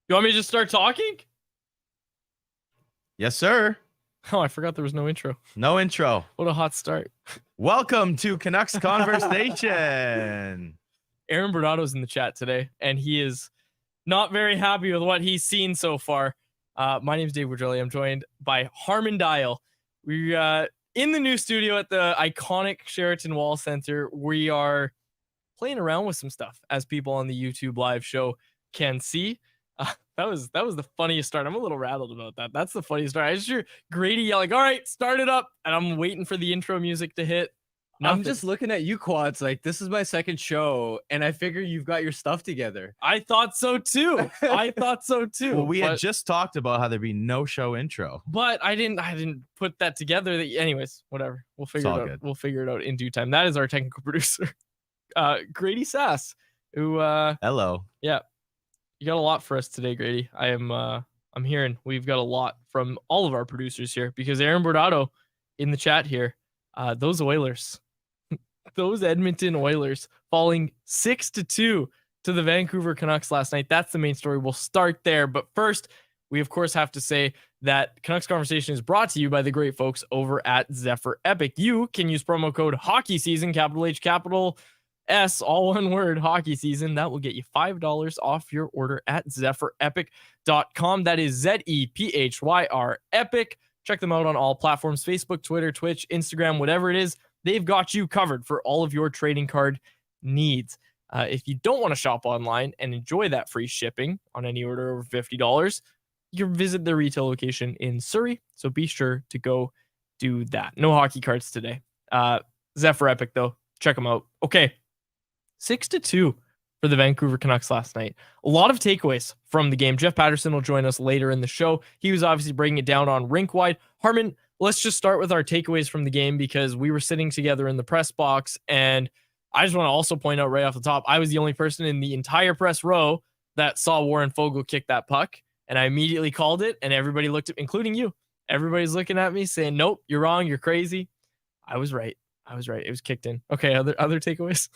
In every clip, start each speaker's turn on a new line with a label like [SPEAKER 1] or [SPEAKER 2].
[SPEAKER 1] You want me to just start talking?
[SPEAKER 2] Yes, sir.
[SPEAKER 1] Oh, I forgot there was no intro.
[SPEAKER 2] No intro.
[SPEAKER 1] What a hot start.
[SPEAKER 2] Welcome to Canucks Conversation.
[SPEAKER 1] Aaron Bernardo's in the chat today, and he is not very happy with what he's seen so far. My name is Dave Woodrelli. I'm joined by Harmon Dial. We're in the new studio at the iconic Sheraton Wall Center. We are playing around with some stuff, as people on the YouTube live show can see. That was the funniest start. I'm a little rattled about that. That's the funniest start. I just hear Grady yelling, "All right, start it up," and I'm waiting for the intro music to hit.
[SPEAKER 3] Nothing. I'm just looking at you, Quads, like this is my second show, and I figure you've got your stuff together.
[SPEAKER 1] I thought so too.
[SPEAKER 2] Well, we had just talked about how there'd be no show intro,
[SPEAKER 1] but I didn't put that together. Anyways, whatever. We'll figure it out. Good. We'll figure it out in due time. That is our technical producer, Grady Sass. Who?
[SPEAKER 2] Hello.
[SPEAKER 1] Yeah. You got a lot for us today, Grady. I'm hearing we've got a lot from all of our producers here because Aaron Bernardo in the chat here, those Oilers, those Edmonton Oilers falling 6-2 to the Vancouver Canucks last night. That's the main story. We'll start there. But first, we of course have to say that Canucks Conversation is brought to you by the great folks over at Zephyr Epic. You can use promo code Hockey Season, capital H, capital S, all one word, Hockey Season. That will get you $5 off your order at ZephyrEpic.com. That is ZEPHYR Epic. Check them out on all platforms, Facebook, Twitter, Twitch, Instagram, whatever it is. They've got you covered for all of your trading card needs. If you don't want to shop online and enjoy that free shipping on any order over $50, you can visit their retail location in Surrey. So be sure to go do that. No hockey cards today. Zephyr Epic, though. Check them out. Okay. 6-2 for the Vancouver Canucks last night. A lot of takeaways from the game. Jeff Paterson will join us later in the show. He was obviously breaking it down on rink wide. Harmon, let's just start with our takeaways from the game because we were sitting together in the press box, and I just want to also point out right off the top, I was the only person in the entire press row that saw Warren Foegele kick that puck, and I immediately called it, and everybody looked at, including you. Everybody's looking at me saying, "Nope, you're wrong. You're crazy." I was right. It was kicked in. Okay, other takeaways.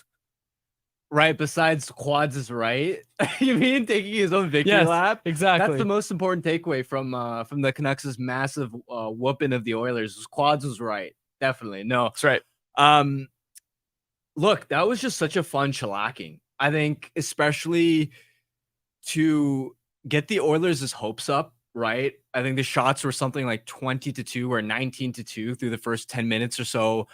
[SPEAKER 3] Right, besides Quads is right. You mean taking his own victory lap?
[SPEAKER 1] Exactly.
[SPEAKER 3] That's the most important takeaway from the Canucks' massive whooping of the Oilers. Quads was right. Definitely. No.
[SPEAKER 1] That's right.
[SPEAKER 3] Look, that was just such a fun shellacking. I think especially to get the Oilers' hopes up, right? I think the shots were something like 20-2 or 19-2 through the first 10 minutes or so.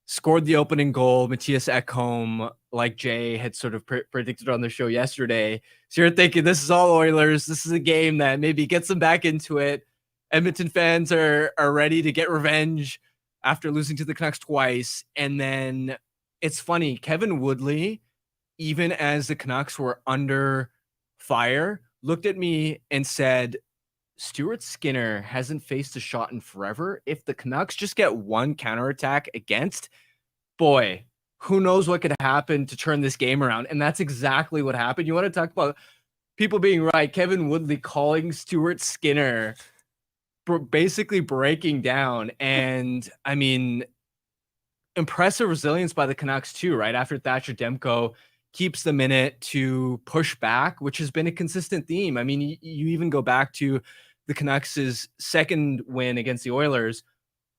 [SPEAKER 3] Scored the opening goal, Matthias Ekholm, like Jay had sort of predicted on the show yesterday. So you're thinking this is all Oilers. This is a game that maybe gets them back into it. Edmonton fans are ready to get revenge after losing to the Canucks twice. And then it's funny, Kevin Woodley, even as the Canucks were under fire, looked at me and said, Stuart Skinner hasn't faced a shot in forever. If the Canucks just get one counterattack against, boy, who knows what could happen to turn this game around. And that's exactly what happened. You want to talk about people being right. Kevin Woodley calling Stuart Skinner basically breaking down. And I mean, impressive resilience by the Canucks too, right? After Thatcher Demko keeps them in it to push back, which has been a consistent theme. I mean, you even go back to the Canucks' second win against the Oilers.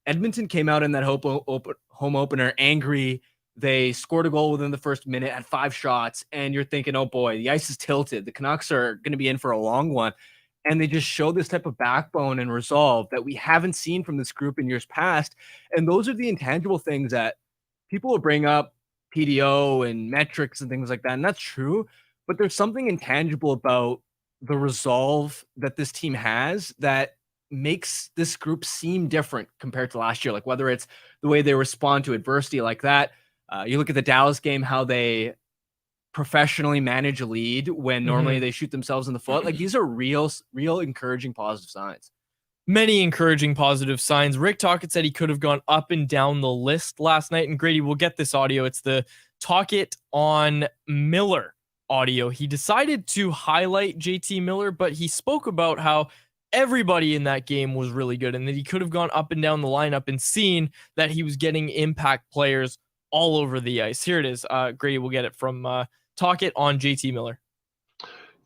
[SPEAKER 3] Edmonton came out in that home opener angry. They scored a goal within the first minute, had 5 shots, and you're thinking, oh boy, the ice is tilted. The Canucks are going to be in for a long one. And they just show this type of backbone and resolve that we haven't seen from this group in years past. And those are the intangible things that people will bring up, PDO and metrics and things like that. And that's true. But there's something intangible about the resolve that this team has that makes this group seem different compared to last year. Like whether it's the way they respond to adversity like that. You look at the Dallas game, how they professionally manage a lead when normally they shoot themselves in the foot. Like these are real encouraging positive signs.
[SPEAKER 1] Many encouraging positive signs. Rick Tocchet said he could have gone up and down the list last night. And Grady, we'll get this audio. It's the Tocchet on Miller audio. He decided to highlight JT Miller, but he spoke about how everybody in that game was really good and that he could have gone up and down the lineup and seen that he was getting impact players all over the ice. Here it is. Grady, we'll get it from Tocchet on JT Miller.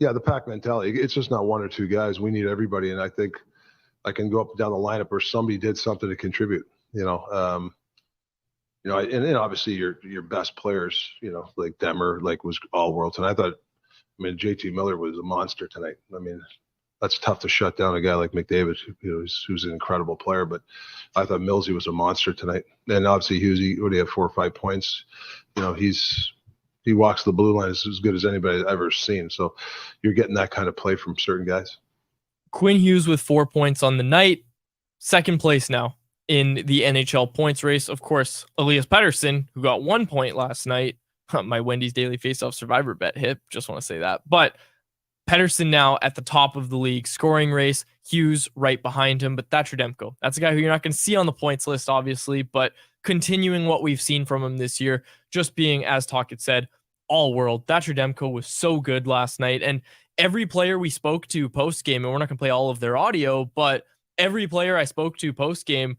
[SPEAKER 4] Yeah, the pack mentality. It's just not one or two guys. We need everybody, and I think I can go up and down the lineup where somebody did something to contribute. And then obviously your best players, like Demmer, like was all world tonight. JT Miller was a monster tonight. I mean, that's tough to shut down a guy like McDavid, who's an incredible player. But I thought Millsy was a monster tonight. And obviously Husey, would he have 4 or 5 points? He walks the blue line as good as anybody I've ever seen. So you're getting that kind of play from certain guys.
[SPEAKER 1] Quinn Hughes with 4 points on the night, second place now in the NHL points race. Of course, Elias Patterson, who got 1 point last night. My Wendy's Daily Faceoff Survivor bet hit. Just want to say that. But Patterson now at the top of the league scoring race. Hughes right behind him. But Thatcher Demko, that's a guy who you're not going to see on the points list, obviously. But continuing what we've seen from him this year, just being, as Tocchet said, all world. Thatcher Demko was so good last night. And every player we spoke to post game, and we're not going to play all of their audio, but every player I spoke to post game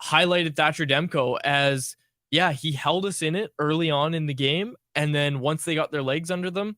[SPEAKER 1] highlighted Thatcher Demko as, yeah, he held us in it early on in the game. And then once they got their legs under them,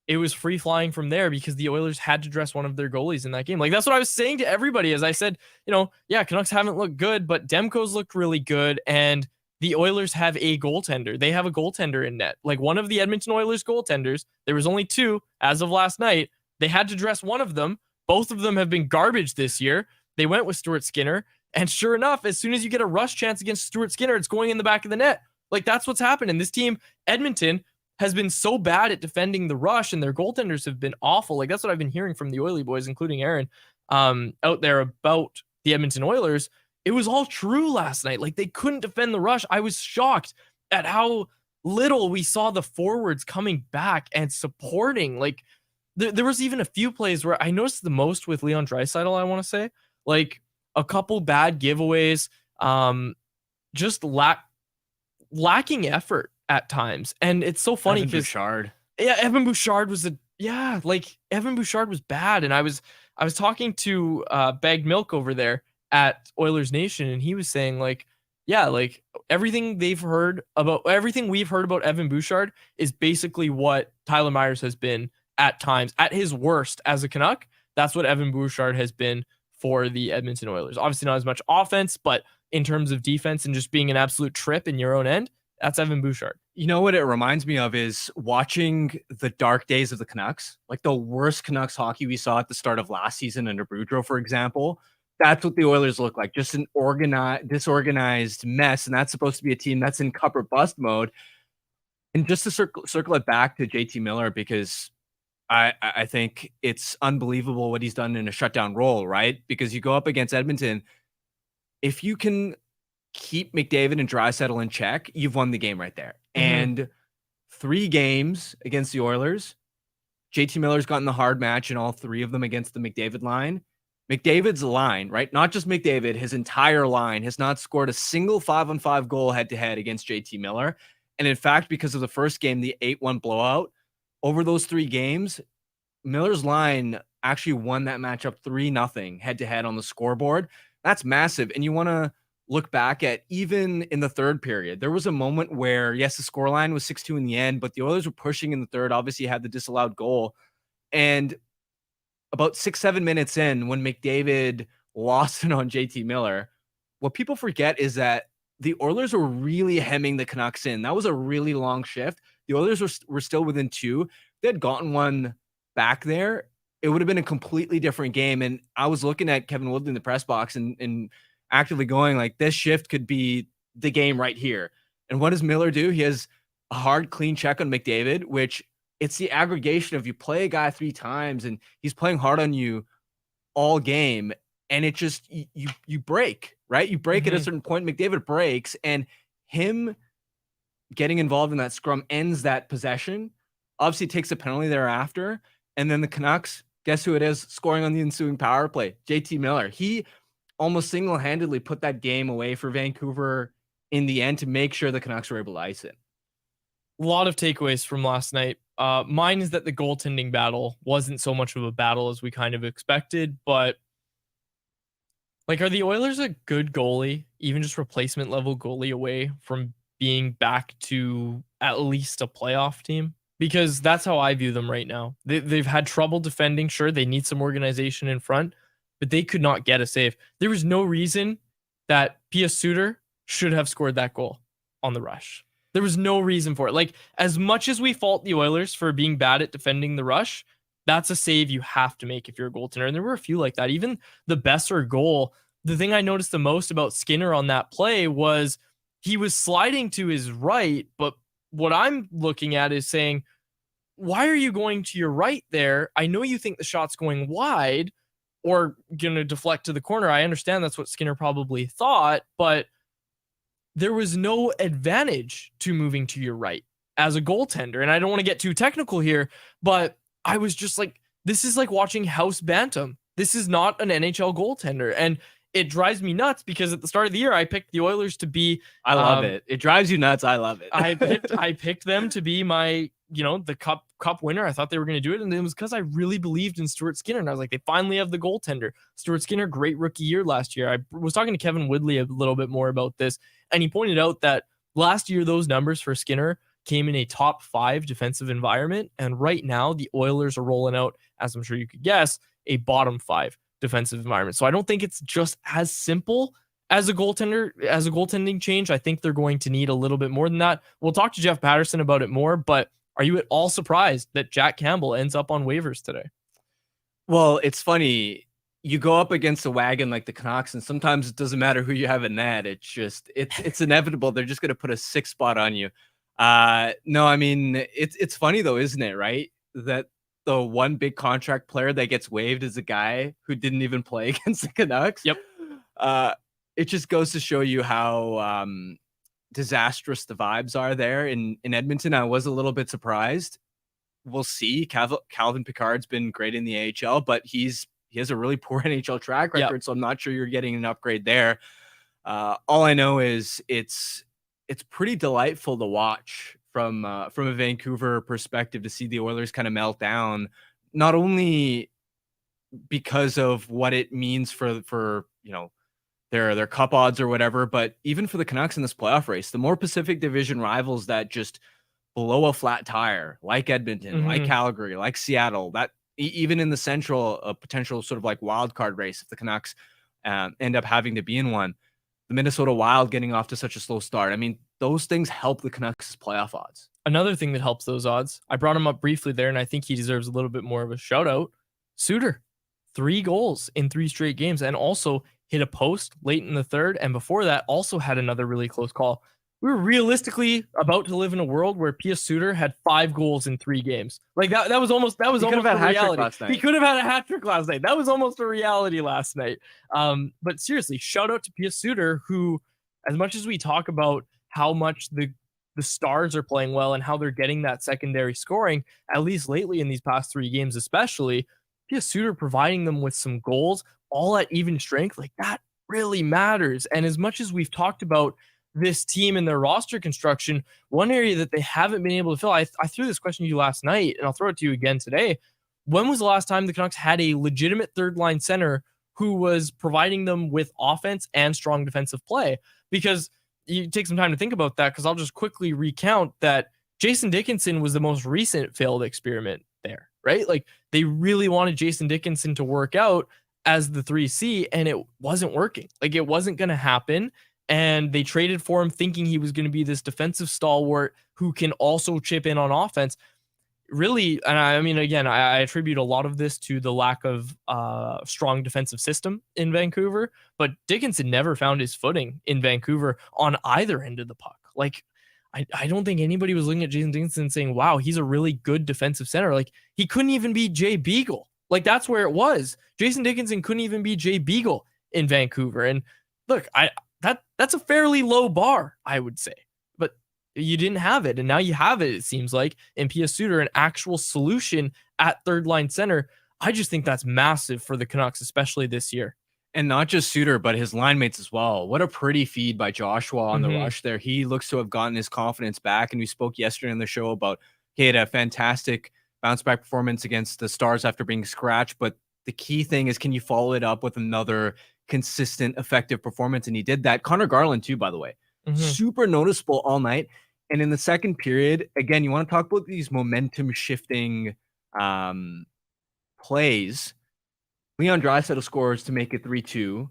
[SPEAKER 1] it was free flying from there because the Oilers had to dress one of their goalies in that game. Like, that's what I was saying to everybody as I said, Canucks haven't looked good, but Demko's looked really good. And the Oilers have a goaltender. They have a goaltender in net. Like, one of the Edmonton Oilers goaltenders, there was only 2 as of last night. They had to dress one of them. Both of them have been garbage this year. They went with Stuart Skinner. And sure enough, as soon as you get a rush chance against Stuart Skinner, it's going in the back of the net. Like, that's what's happened. And this team, Edmonton, has been so bad at defending the rush, and their goaltenders have been awful. Like, that's what I've been hearing from the Oily boys, including Aaron, out there about the Edmonton Oilers. It was all true last night. Like, they couldn't defend the rush. I was shocked at how little we saw the forwards coming back and supporting. Like, there was even a few plays where I noticed the most with Leon Draisaitl, I want to say. Like, a couple bad giveaways, just lacking effort at times. And it's so funny because Evan Bouchard was Evan Bouchard was bad. And I was talking to Bagged Milk over there at Oilers Nation, and he was saying everything we've heard about Evan Bouchard is basically what Tyler Myers has been at times. At his worst as a Canuck, that's what Evan Bouchard has been for the Edmonton Oilers. Obviously not as much offense, but in terms of defense and just being an absolute trip in your own end, that's Evan Bouchard.
[SPEAKER 3] You know what it reminds me of is watching the dark days of the Canucks, like the worst Canucks hockey we saw at the start of last season under Boudreau, for example. That's what the Oilers look like, just an disorganized mess. And that's supposed to be a team that's in cup or bust mode. And just to circle it back to JT Miller, because I think it's unbelievable what he's done in a shutdown role, right? Because you go up against Edmonton, if you can keep McDavid and Draisaitl in check, you've won the game right there. Mm-hmm. And 3 games against the Oilers, JT Miller's gotten the hard match in all 3 of them against the McDavid line. McDavid's line, right? Not just McDavid, his entire line has not scored a single 5-on-5 goal head-to-head against JT Miller. And in fact, because of the first game, the 8-1 blowout, over those 3 games, Miller's line actually won that matchup 3-0 head-to-head on the scoreboard. That's massive. And you want to look back at even in the third period, there was a moment where, yes, the scoreline was 6-2 in the end, but the Oilers were pushing in the third, obviously had the disallowed goal. And about 6-7 minutes in, when McDavid lost it on JT Miller, what people forget is that the Oilers were really hemming the Canucks in. That was a really long shift. The Oilers were still within 2. If they had gotten one back there, it would have been a completely different game. And I was looking at Kevin Woodley in the press box and actively going like, this shift could be the game right here. And what does Miller do? He has a hard, clean check on McDavid, which it's the aggregation of you play a guy 3 times and he's playing hard on you all game. And it just, you break, right? You break at a certain point, McDavid breaks, and him getting involved in that scrum ends that possession. Obviously takes a penalty thereafter. And then the Canucks, guess who it is scoring on the ensuing power play? JT Miller. He almost single-handedly put that game away for Vancouver in the end to make sure the Canucks were able to ice it.
[SPEAKER 1] A lot of takeaways from last night. Mine is that the goaltending battle wasn't so much of a battle as we kind of expected, but are the Oilers a good goalie, even just replacement level goalie away from being back to at least a playoff team? because that's how I view them right now. They've had trouble defending. Sure, they need some organization in front, but they could not get a save. There was no reason that P.S. Suter should have scored that goal on the rush. There was no reason for it. Like, as much as we fault the Oilers for being bad at defending the rush, that's a save you have to make if you're a goaltender. And there were a few like that. Even the Besser goal, the thing I noticed the most about Skinner on that play was he was sliding to his right, but what I'm looking at is saying, why are you going to your right there? I know you think the shot's going wide or going to deflect to the corner. I understand that's what Skinner probably thought, but there was no advantage to moving to your right as a goaltender. And I don't want to get too technical here, but I was just like, this is like watching House Bantam. This is not an NHL goaltender. And it drives me nuts because at the start of the year, I picked the Oilers to be.
[SPEAKER 3] I love it. It drives you nuts. I love it.
[SPEAKER 1] I picked them to be my, the cup winner. I thought they were going to do it. And it was because I really believed in Stuart Skinner. And I was like, they finally have the goaltender. Stuart Skinner, great rookie year last year. I was talking to Kevin Woodley a little bit more about this. And he pointed out that last year, those numbers for Skinner came in a top 5 defensive environment. And right now, the Oilers are rolling out, as I'm sure you could guess, a bottom 5 defensive environment. So I don't think it's just as simple as a goaltending change. I think they're going to need a little bit more than that. We'll talk to Jeff Paterson about it more, but are you at all surprised that Jack Campbell ends up on waivers today?
[SPEAKER 3] Well, it's funny. You go up against a wagon like the Canucks, and sometimes it doesn't matter who you have in net. It's inevitable. They're just going to put a 6 spot on you. No, I mean, it's funny though, isn't it? Right? That the one big contract player that gets waived is a guy who didn't even play against the Canucks.
[SPEAKER 1] Yep.
[SPEAKER 3] It just goes to show you how disastrous the vibes are there in Edmonton. I was a little bit surprised. We'll see. Calvin Pickard's been great in the AHL, but he has a really poor NHL track record,
[SPEAKER 1] yep.
[SPEAKER 3] So I'm not sure you're getting an upgrade there. All I know is it's pretty delightful to watch from a Vancouver perspective to see the Oilers kind of melt down, not only because of what it means for their cup odds or whatever, but even for the Canucks in this playoff race. The more Pacific Division rivals that just blow a flat tire, like Edmonton, like Calgary, like Seattle, that even in the Central, a potential sort of like wild card race if the Canucks end up having to be in one. The Minnesota Wild getting off to such a slow start. I mean, those things help the Canucks' playoff odds.
[SPEAKER 1] Another thing that helps those odds, I brought him up briefly there, and I think he deserves a little bit more of a shout out. Suter, 3 goals in 3 straight games, and also hit a post late in the third. And before that, also had another really close call. We were realistically about to live in a world where P.S. Suter had 5 goals in 3 games. Like that was almost a reality. He could have had a hat trick last night. That was almost a reality last night. But seriously, shout out to P.S. Suter, who, as much as we talk about how much the Stars are playing well and how they're getting that secondary scoring, at least lately in these past 3 games, especially, P.S. Suter providing them with some goals, all at even strength, like that really matters. And as much as we've talked about this team and their roster construction, one area that they haven't been able to fill, I threw this question to you last night, and I'll throw it to you again today. When was the last time the Canucks had a legitimate third-line center who was providing them with offense and strong defensive play? Because you take some time to think about that, because I'll just quickly recount that Jason Dickinson was the most recent failed experiment there, right? Like, they really wanted Jason Dickinson to work out as the 3C, and it wasn't working. Like, it wasn't going to happen. And they traded for him thinking he was going to be this defensive stalwart who can also chip in on offense. Really, and I mean, again, I attribute a lot of this to the lack of strong defensive system in Vancouver, but Dickinson never found his footing in Vancouver on either end of the puck. Like, I don't think anybody was looking at Jason Dickinson saying, wow, he's a really good defensive center. Like, he couldn't even be Jay Beagle. Like, that's where it was. Jason Dickinson couldn't even be Jay Beagle in Vancouver. And look, that's a fairly low bar, I would say. But you didn't have it, and now you have it seems like, in P.S. Suter, an actual solution at third-line center. I just think that's massive for the Canucks, especially this year.
[SPEAKER 3] And not just Suter, but his line mates as well. What a pretty feed by Joshua on the rush there. He looks to have gotten his confidence back, and we spoke yesterday on the show about he had a fantastic bounce-back performance against the Stars after being scratched, but the key thing is, can you follow it up with another consistent, effective performance? And he did that. Connor Garland too, by the way, super noticeable all night. And in the second period, again, you want to talk about these momentum shifting plays. Leon Draisaitl scores to make it 3-2.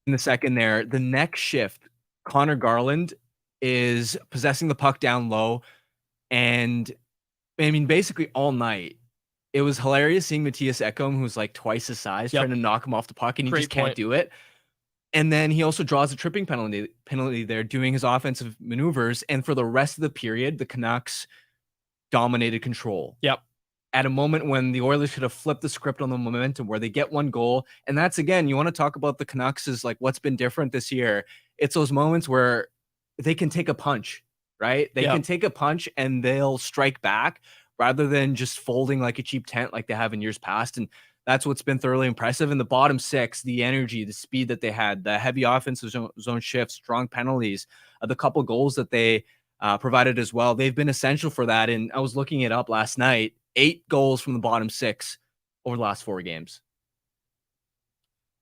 [SPEAKER 3] In the second there, the next shift, Connor Garland is possessing the puck down low. And I mean, basically all night, it was hilarious seeing Matthias Ekholm, who's like twice his size, trying to knock him off the puck, and he just can't do it. And then he also draws a tripping penalty there, doing his offensive maneuvers. And for the rest of the period, the Canucks dominated control.
[SPEAKER 1] Yep.
[SPEAKER 3] At a moment when the Oilers should have flipped the script on the momentum, where they get one goal. And that's, again, you want to talk about the Canucks is like what's been different this year. It's those moments where they can take a punch, right? They can take a punch and they'll strike back rather than just folding like a cheap tent like they have in years past. And that's what's been thoroughly impressive. In the bottom six, the energy, the speed that they had, the heavy offensive zone shifts, strong penalties, the couple goals that they provided as well. They've been essential for that. And I was looking it up last night, 8 goals from the bottom six over the last 4 games.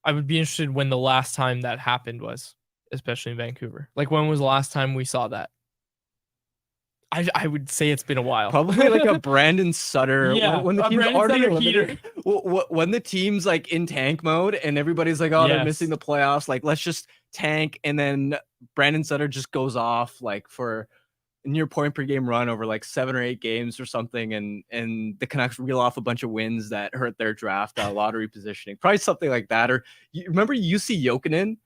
[SPEAKER 1] I would be interested when the last time that happened was, especially in Vancouver. Like, when was the last time we saw that? I would say it's been a while.
[SPEAKER 3] Probably like a Brandon Sutter.
[SPEAKER 1] Yeah,
[SPEAKER 3] when the
[SPEAKER 1] a
[SPEAKER 3] team's
[SPEAKER 1] Brandon
[SPEAKER 3] already
[SPEAKER 1] Sutter heater.
[SPEAKER 3] when the team's like in tank mode and everybody's like, oh, they're missing the playoffs. Like, let's just tank. And then Brandon Sutter just goes off like for a near point per game run over like 7 or 8 games or something. And the Canucks reel off a bunch of wins that hurt their draft lottery positioning. Probably something like that. Or you remember UC Jokinen?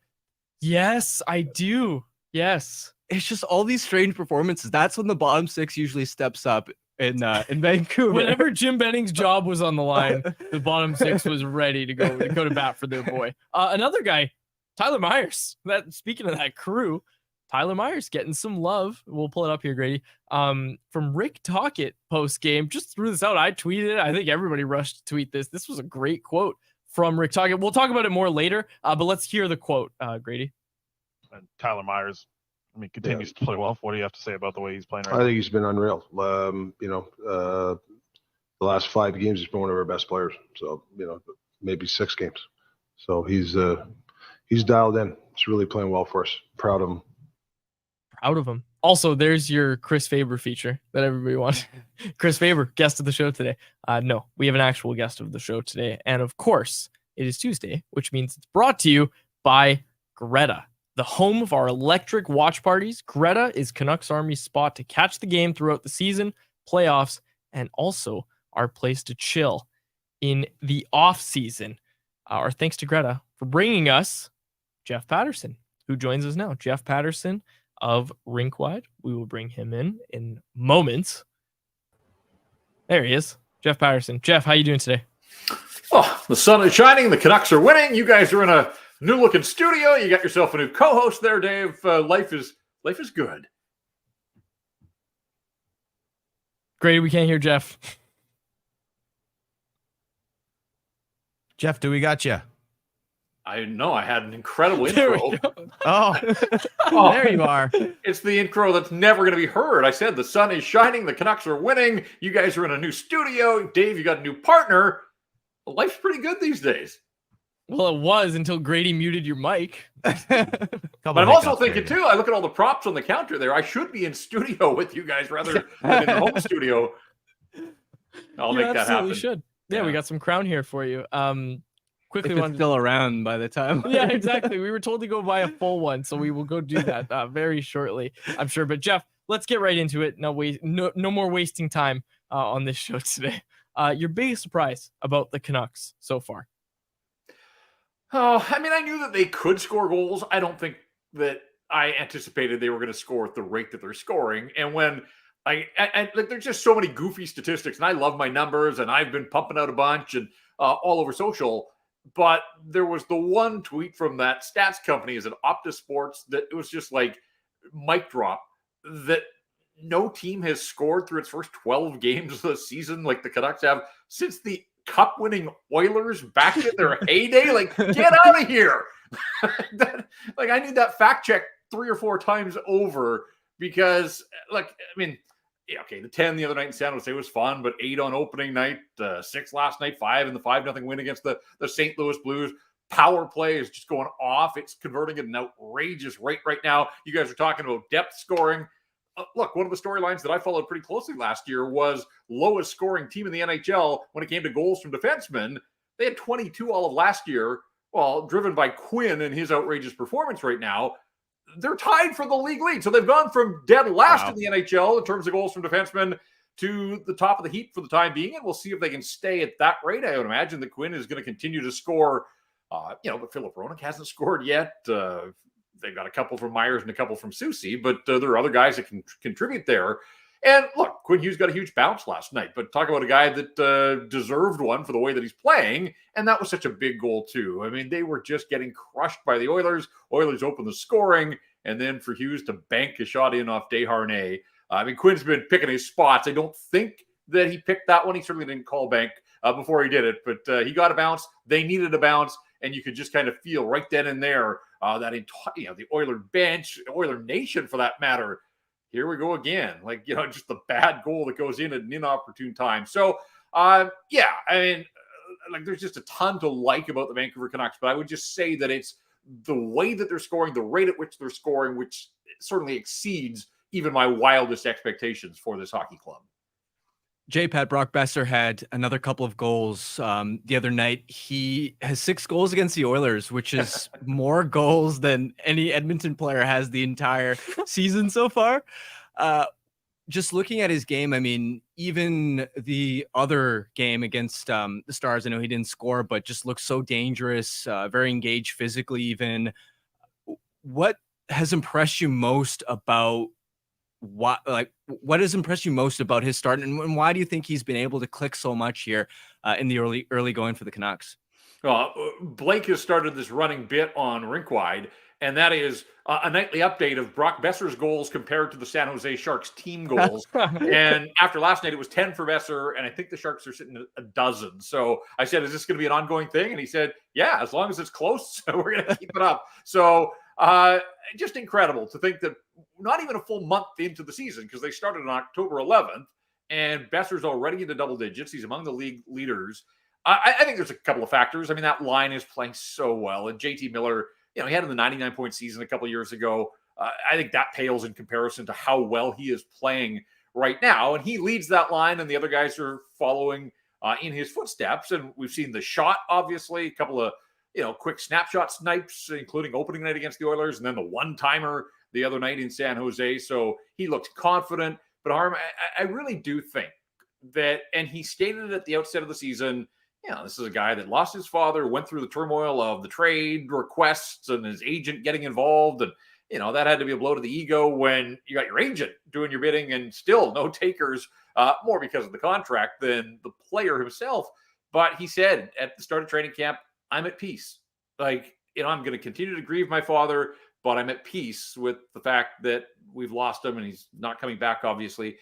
[SPEAKER 1] Yes, I do. Yes.
[SPEAKER 3] It's just all these strange performances. That's when the bottom six usually steps up in Vancouver.
[SPEAKER 1] Whenever Jim Benning's job was on the line, the bottom six was ready to go to bat for their boy. Another guy, Tyler Myers. Speaking of that crew, Tyler Myers getting some love. We'll pull it up here, Grady. From Rick Tocchet post game. Just threw this out. I tweeted it. I think everybody rushed to tweet this. This was a great quote from Rick Tocchet. We'll talk about it more later, but let's hear the quote, Grady.
[SPEAKER 5] And Tyler Myers, I mean, continues to play well. What do you have to say about the way he's playing right now?
[SPEAKER 4] I think he's been unreal. The last 5 games, he's been one of our best players. So, maybe 6 games. So he's dialed in. He's really playing well for us. Proud of him.
[SPEAKER 1] Proud of him. Also, there's your Chris Faber feature that everybody wants. Chris Faber, guest of the show today. No, we have an actual guest of the show today. And of course, it is Tuesday, which means it's brought to you by Greta. The home of our electric watch parties, Greta is Canucks Army's spot to catch the game throughout the season, playoffs, and also our place to chill in the off season. Our thanks to Greta for bringing us Jeff Paterson, who joins us now. Jeff Paterson of Rinkwide. We will bring him in moments. There he is, Jeff Paterson. Jeff, how you doing today?
[SPEAKER 6] Oh, the sun is shining. The Canucks are winning. You guys are in a new looking studio. You got yourself a new co-host there, Dave. Life is good.
[SPEAKER 1] Great. We can't hear Jeff.
[SPEAKER 2] Jeff, do we got you?
[SPEAKER 6] I know. I had an incredible
[SPEAKER 1] There
[SPEAKER 6] intro.
[SPEAKER 1] we go.
[SPEAKER 2] Oh, there you are.
[SPEAKER 6] It's the intro that's never going to be heard. I said the sun is shining. The Canucks are winning. You guys are in a new studio. Dave, you got a new partner. Life's pretty good these days.
[SPEAKER 1] Well, it was until Grady muted your mic.
[SPEAKER 6] But I'm also thinking, too, I look at all the props on the counter there. I should be in studio with you guys rather than in the home studio. I'll make that happen.
[SPEAKER 1] Should. Yeah, we got some crown here for you. Quickly,
[SPEAKER 3] If it's still around by the time.
[SPEAKER 1] Yeah, exactly. We were told to go buy a full one, so we will go do that very shortly, I'm sure. But Jeff, let's get right into it. No more wasting time on this show today. Your biggest surprise about the Canucks so far?
[SPEAKER 6] Oh, I mean, I knew that they could score goals. I don't think that I anticipated they were going to score at the rate that they're scoring. And when like, there's just so many goofy statistics, and I love my numbers, and I've been pumping out a bunch and all over social. But there was the one tweet from that stats company, is it Optus Sports, that it was just like mic drop, that no team has scored through its first 12 games of the season like the Canucks have since the cup-winning Oilers back in their heyday. Like, get out of here. Like, I need that fact check 3 or 4 times over, because, like, I mean, yeah, okay, the 10 the other night in San Jose was fun, but 8 on opening night, 6 last night, 5 in the 5-0 win against the St. Louis Blues. Power play is just going off. It's converting at an outrageous rate right now. You guys are talking about depth scoring. look, one of the storylines that I followed pretty closely last year was lowest scoring team in the NHL when it came to goals from defensemen. They had 22 all of last year. Well, driven by Quinn and his outrageous performance right now, they're tied for the league lead. So they've gone from dead last in the NHL in terms of goals from defensemen to the top of the heap for the time being. And we'll see if they can stay at that rate. I would imagine that Quinn is going to continue to score, but Philip Roenick hasn't scored yet. They've got a couple from Myers and a couple from Susie, but there are other guys that can contribute there. And look, Quinn Hughes got a huge bounce last night, but talk about a guy that deserved one for the way that he's playing. And that was such a big goal too. I mean, they were just getting crushed by the Oilers. Oilers opened the scoring, and then for Hughes to bank a shot in off Desharnais. I mean, Quinn's been picking his spots. I don't think that he picked that one. He certainly didn't call bank before he did it, but he got a bounce. They needed a bounce, and you could just kind of feel right then and there that the Oiler bench, Oiler Nation for that matter. Here we go again. Just the bad goal that goes in at an inopportune time. So, I mean, there's just a ton to like about the Vancouver Canucks, but I would just say that it's the way that they're scoring, the rate at which they're scoring, which certainly exceeds even my wildest expectations for this hockey club.
[SPEAKER 3] J-Pat, Brock Besser had another couple of goals the other night. He has 6 goals against the Oilers, which is more goals than any Edmonton player has the entire season so far. Just looking at his game, I mean, even the other game against the Stars, I know he didn't score, but just looks so dangerous, very engaged physically even. What has impressed you most about what has impressed you most about his start, and why do you think he's been able to click so much here in the early going for the Canucks?
[SPEAKER 6] Well, Blake has started this running bit on Rinkwide, and that is a nightly update of Brock Besser's goals compared to the San Jose Sharks team goals. And after last night, it was 10 for Besser, and I think the Sharks are sitting at a dozen. So I said, is this going to be an ongoing thing? And he said, yeah, as long as it's close, we're going to keep it up. So just incredible to think that not even a full month into the season, because they started on October 11th, and Besser's already into double digits. He's among the league leaders. I think there's a couple of factors. I mean, that line is playing so well. And JT Miller, he had the 99-point season a couple of years ago. I think that pales in comparison to how well he is playing right now. And he leads that line, and the other guys are following in his footsteps. And we've seen the shot, obviously, a couple of quick snapshot snipes, including opening night against the Oilers, and then the one-timer the other night in San Jose. So he looks confident. But Harm, I really do think that, and he stated it at the outset of the season, this is a guy that lost his father, went through the turmoil of the trade requests and his agent getting involved. And, that had to be a blow to the ego when you got your agent doing your bidding and still no takers, more because of the contract than the player himself. But he said at the start of training camp, I'm at peace. I'm going to continue to grieve my father, but I'm at peace with the fact that we've lost him and he's not coming back, obviously.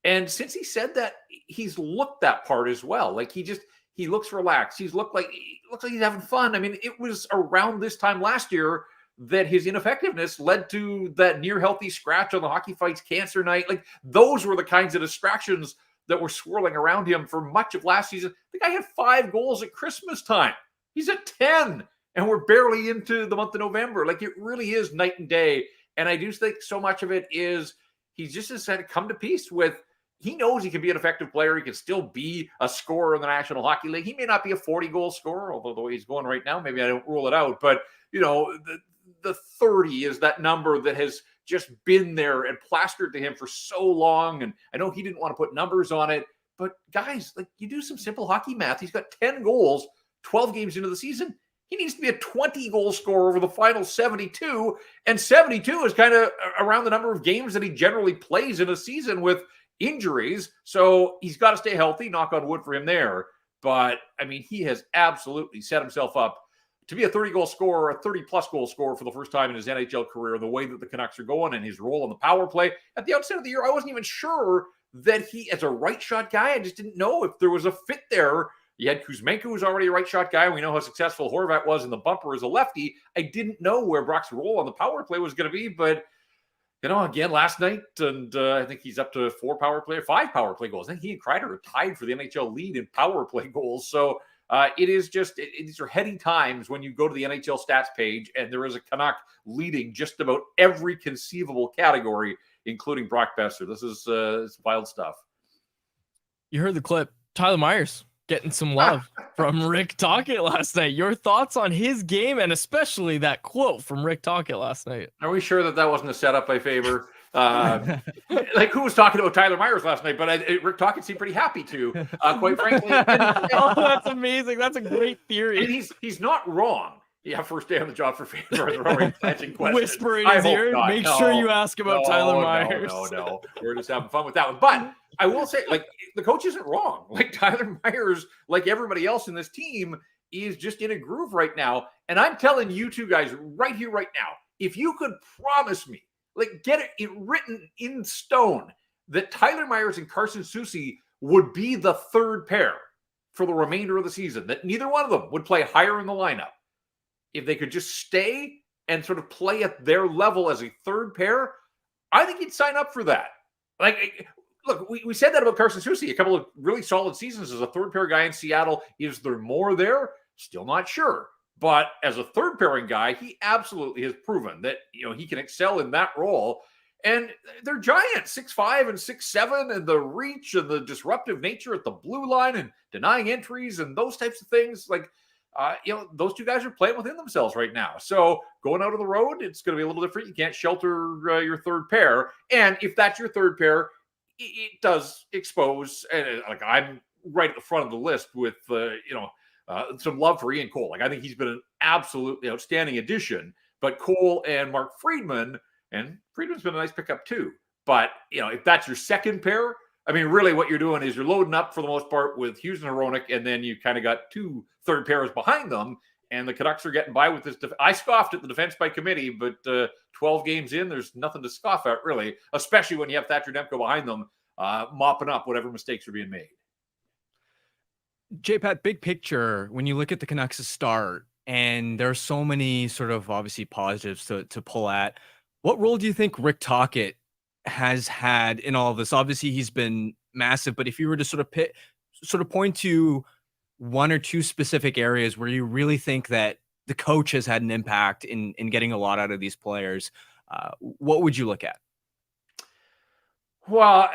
[SPEAKER 6] And since he said that, he's looked that part as well. He looks relaxed. He looks like he's having fun. I mean, it was around this time last year that his ineffectiveness led to that near healthy scratch on the Hockey Fights cancer night. Those were the kinds of distractions that were swirling around him for much of last season. The guy had 5 goals at Christmas time. He's at 10, and we're barely into the month of November. It really is night and day. And I do think so much of it is he just has had to come to peace with. He knows he can be an effective player. He can still be a scorer in the National Hockey League. He may not be a 40-goal scorer, although the way he's going right now, maybe I don't rule it out. But, the 30 is that number that has just been there and plastered to him for so long. And I know he didn't want to put numbers on it. But, guys, you do some simple hockey math. He's got 10 goals, 12 games into the season. He needs to be a 20-goal scorer over the final 72. And 72 is kind of around the number of games that he generally plays in a season with injuries. So he's got to stay healthy, knock on wood for him there. But I mean, he has absolutely set himself up to be a 30-goal scorer, a 30-plus goal scorer for the first time in his NHL career, the way that the Canucks are going and his role on the power play. At the outset of the year, I wasn't even sure that he, as a right shot guy, I just didn't know if there was a fit there. You had Kuzmenko, who's already a right shot guy. We know how successful Horvat was in the bumper as a lefty. I didn't know where Brock's role on the power play was going to be, but again, last night, and I think he's up to 5 power play goals. I think he and Kreider are tied for the NHL lead in power play goals. So it is just, these are heady times when you go to the NHL stats page and there is a Canuck leading just about every conceivable category including Brock Besser. This is it's wild stuff.
[SPEAKER 1] You heard the clip. Tyler Myers getting some love from Rick Tocchet last night. Your thoughts on his game and especially that quote from Rick Tocchet last night?
[SPEAKER 6] Are we sure that wasn't a setup by Faber? Like, who was talking about Tyler Myers last night? But Rick Tocchet seemed pretty happy to, quite frankly.
[SPEAKER 1] Oh, that's amazing. That's a great theory.
[SPEAKER 6] And he's not wrong. Yeah, first day on the job for Faber.
[SPEAKER 1] Whisper in his ear. Make sure you ask about Tyler Myers.
[SPEAKER 6] No. We're just having fun with that one. But I will say, like, the coach isn't wrong. Like, Tyler Myers, like everybody else in this team, is just in a groove right now. And I'm telling you two guys right here, right now, if you could promise me, like, get it written in stone that Tyler Myers and Carson Soucy would be the third pair for the remainder of the season, that neither one of them would play higher in the lineup. If they could just stay and sort of play at their level as a third pair, I think you'd sign up for that. Like, look, we said that about Carson Soucy, a couple of really solid seasons as a third pair guy in Seattle. Is there more there? Still not sure. But as a third pairing guy, he absolutely has proven that, he can excel in that role. And they're giants, 6'5" and 6'7", and the reach and the disruptive nature at the blue line and denying entries and those types of things. Like, those two guys are playing within themselves right now. So going out on the road, it's going to be a little different. You can't shelter your third pair. And if that's your third pair, it does expose, and like, I'm right at the front of the list with, some love for Ian Cole. Like, I think he's been an absolutely outstanding addition, but Cole and Mark Friedman, and Friedman's been a nice pickup too. But, if that's your second pair, I mean, really what you're doing is you're loading up for the most part with Hughes and Hronek, and then you kind of got two third pairs behind them, and the Canucks are getting by with this. I scoffed at the defense by committee, but 12 games in, there's nothing to scoff at, really, especially when you have Thatcher Demko behind them, mopping up whatever mistakes are being made.
[SPEAKER 3] J-Pat, big picture, when you look at the Canucks' start, and there are so many sort of obviously positives to pull at, what role do you think Rick Tocchet has had in all of this? Obviously, he's been massive, but if you were to sort of point to one or two specific areas where you really think that the coach has had an impact in getting a lot out of these players, what would you look at?
[SPEAKER 6] Well,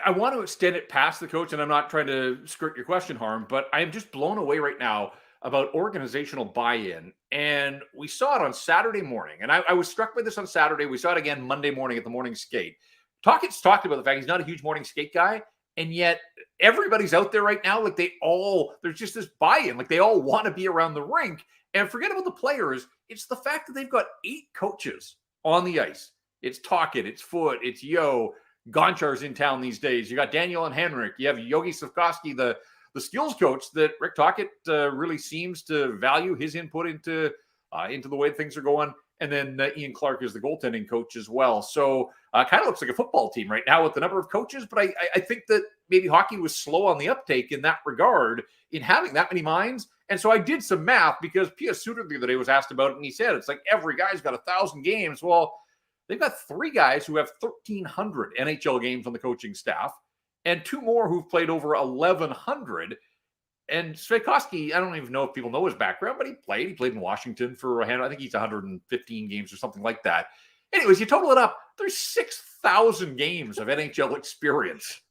[SPEAKER 6] I want to extend it past the coach, and I'm not trying to skirt your question, Harm, but I'm just blown away right now about organizational buy-in. And we saw it on Saturday morning, and I was struck by this on Saturday. We saw it again Monday morning at the morning skate. Tocchet's talked about the fact he's not a huge morning skate guy, and yet everybody's out there right now. Like, there's just this buy-in. Like, they all want to be around the rink. And forget about the players. It's the fact that they've got 8 coaches on the ice. It's Tocchet, it's Foote, it's Yo. Gonchar's in town these days. You got Daniel and Henrik. You have Yogi Savkoski, the skills coach that Rick Tocchet really seems to value his input into the way things are going. And then Ian Clark is the goaltending coach as well. So kind of looks like a football team right now with the number of coaches. But I think that maybe hockey was slow on the uptake in that regard in having that many minds. And so I did some math because Pia Suter the other day was asked about it. And he said, it's like every guy's got 1,000 games. Well, they've got 3 guys who have 1,300 NHL games on the coaching staff and 2 more who've played over 1,100. And Svejkoski, I don't even know if people know his background, but he played in Washington for I think he's 115 games or something like that. Anyways, you total it up, there's 6,000 games of NHL experience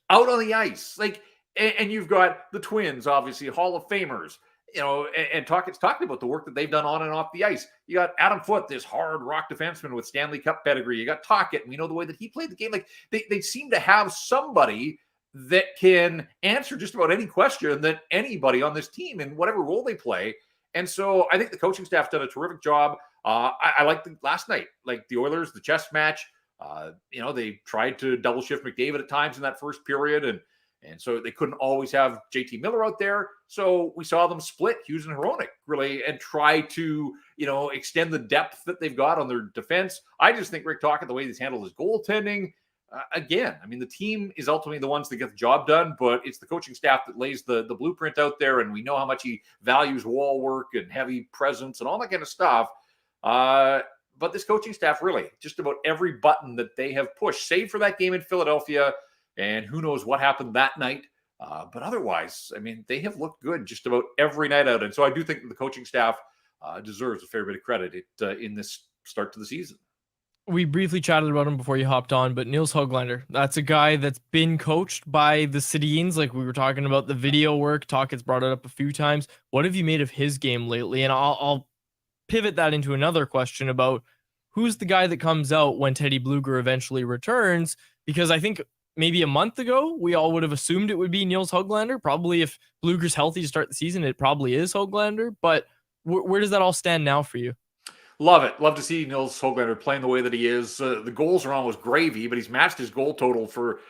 [SPEAKER 6] out on the ice. Like, and you've got the Twins, obviously, Hall of Famers. And Tocchet's talking about the work that they've done on and off the ice. You got Adam Foote, this hard rock defenseman with Stanley Cup pedigree. You got Tocchet, and we know the way that he played the game. Like, they seem to have somebody that can answer just about any question that anybody on this team in whatever role they play. And so I think the coaching staff's done a terrific job. I liked last night, like the Oilers, the chess match. They tried to double shift McDavid at times in that first period, and so they couldn't always have JT Miller out there. So we saw them split Hughes and Hronek really and try to, extend the depth that they've got on their defense. I just think Rick Tocchet, the way he's handled his goaltending, again, I mean, the team is ultimately the ones that get the job done, but it's the coaching staff that lays the blueprint out there. And we know how much he values wall work and heavy presence and all that kind of stuff. But this coaching staff, really, just about every button that they have pushed, save for that game in Philadelphia, and who knows what happened that night. But otherwise, I mean, they have looked good just about every night out. And so I do think that the coaching staff deserves a fair bit of credit in this start to the season.
[SPEAKER 1] We briefly chatted about him before you hopped on, but Niels Höglander, that's a guy that's been coached by the Sedins. Like we were talking about the video work. Tocchet's brought it up a few times. What have you made of his game lately? And I'll pivot that into another question about who's the guy that comes out when Teddy Bluger eventually returns, because I think maybe a month ago, we all would have assumed it would be Niels Höglander. Probably if Bluger's healthy to start the season, it probably is Höglander. But where does that all stand now for you?
[SPEAKER 6] Love it. Love to see Niels Höglander playing the way that he is. The goals are almost gravy, but he's matched his goal total for,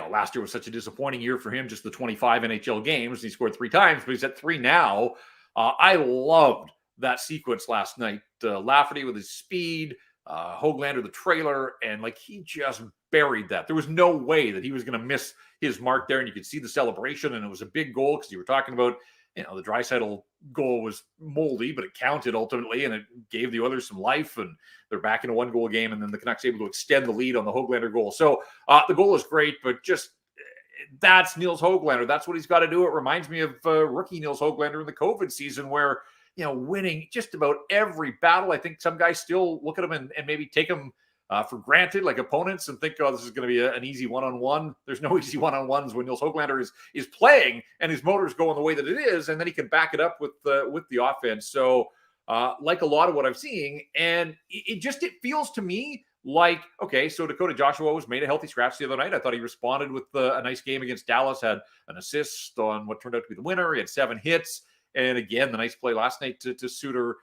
[SPEAKER 6] last year was such a disappointing year for him, just the 25 NHL games. He scored 3 times, but he's at 3 now. I loved that sequence last night. Lafferty with his speed, Höglander the trailer, and he just buried that. There was no way that he was going to miss his mark there, and you could see the celebration, and it was a big goal because you were talking about, the Draisaitl goal was moldy, but it counted ultimately, and it gave the Oilers some life, and they're back in a 1-goal game, and then the Canucks able to extend the lead on the Höglander goal. So the goal is great, but just that's Niels Höglander. That's what he's got to do. It reminds me of rookie Niels Höglander in the COVID season where, winning just about every battle. I think some guys still look at him and maybe take him for granted, like opponents, and think, oh, this is going to be an easy one-on-one. There's no easy one-on-ones when Niels Höglander is playing and his motor's going the way that it is, and then he can back it up with the offense. So like a lot of what I'm seeing, and it feels to me like, okay, so Dakota Joshua was made a healthy scratch the other night. I thought he responded with a nice game against Dallas, had an assist on what turned out to be the winner. He had 7 hits. And again, the nice play last night to Suter.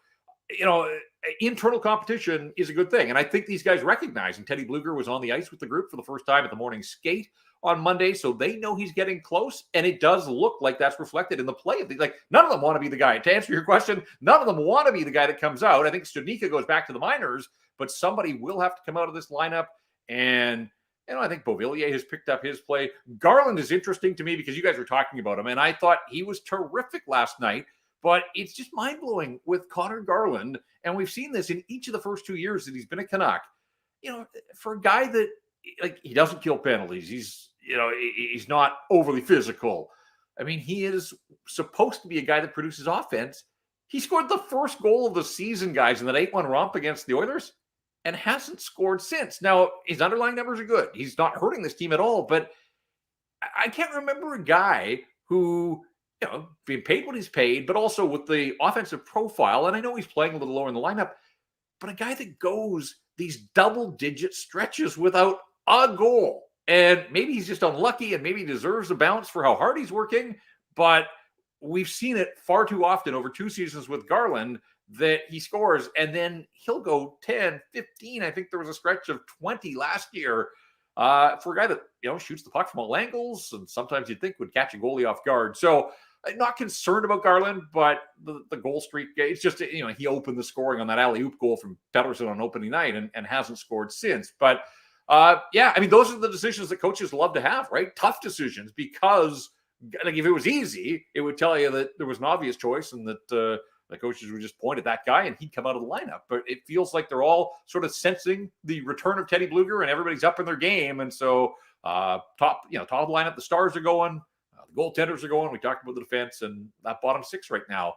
[SPEAKER 6] Internal competition is a good thing. And I think these guys recognize, and Teddy Bluger was on the ice with the group for the first time at the morning skate on Monday. So they know he's getting close. And it does look like that's reflected in the play. Like, none of them want to be the guy. To answer your question, none of them want to be the guy that comes out. I think Studnicka goes back to the minors, but somebody will have to come out of this lineup. And I think Beauvillier has picked up his play. Garland is interesting to me because you guys were talking about him, and I thought he was terrific last night, but it's just mind-blowing with Connor Garland, and we've seen this in each of the first 2 years that he's been a Canuck. For a guy that, he doesn't kill penalties, he's not overly physical. I mean, he is supposed to be a guy that produces offense. He scored the first goal of the season, guys, in that 8-1 romp against the Oilers, and hasn't scored since. Now, his underlying numbers are good. He's not hurting this team at all, but I can't remember a guy who, being paid what he's paid, but also with the offensive profile, and I know he's playing a little lower in the lineup, but a guy that goes these double-digit stretches without a goal. And maybe he's just unlucky, and maybe he deserves a bounce for how hard he's working, but we've seen it far too often over 2 seasons with Garland that he scores, and then he'll go 10, 15. I think there was a stretch of 20 last year for a guy that, shoots the puck from all angles, and sometimes you'd think would catch a goalie off guard. So I'm not concerned about Garland, but the goal streak, it's just, he opened the scoring on that alley-oop goal from Patterson on opening night and hasn't scored since. But those are the decisions that coaches love to have, right? Tough decisions, because if it was easy, it would tell you that there was an obvious choice and that the coaches would just point at that guy and he'd come out of the lineup. But it feels like they're all sort of sensing the return of Teddy Bluger and everybody's up in their game. And so top of the lineup, the stars are going, the goaltenders are going. We talked about the defense, and that bottom 6 right now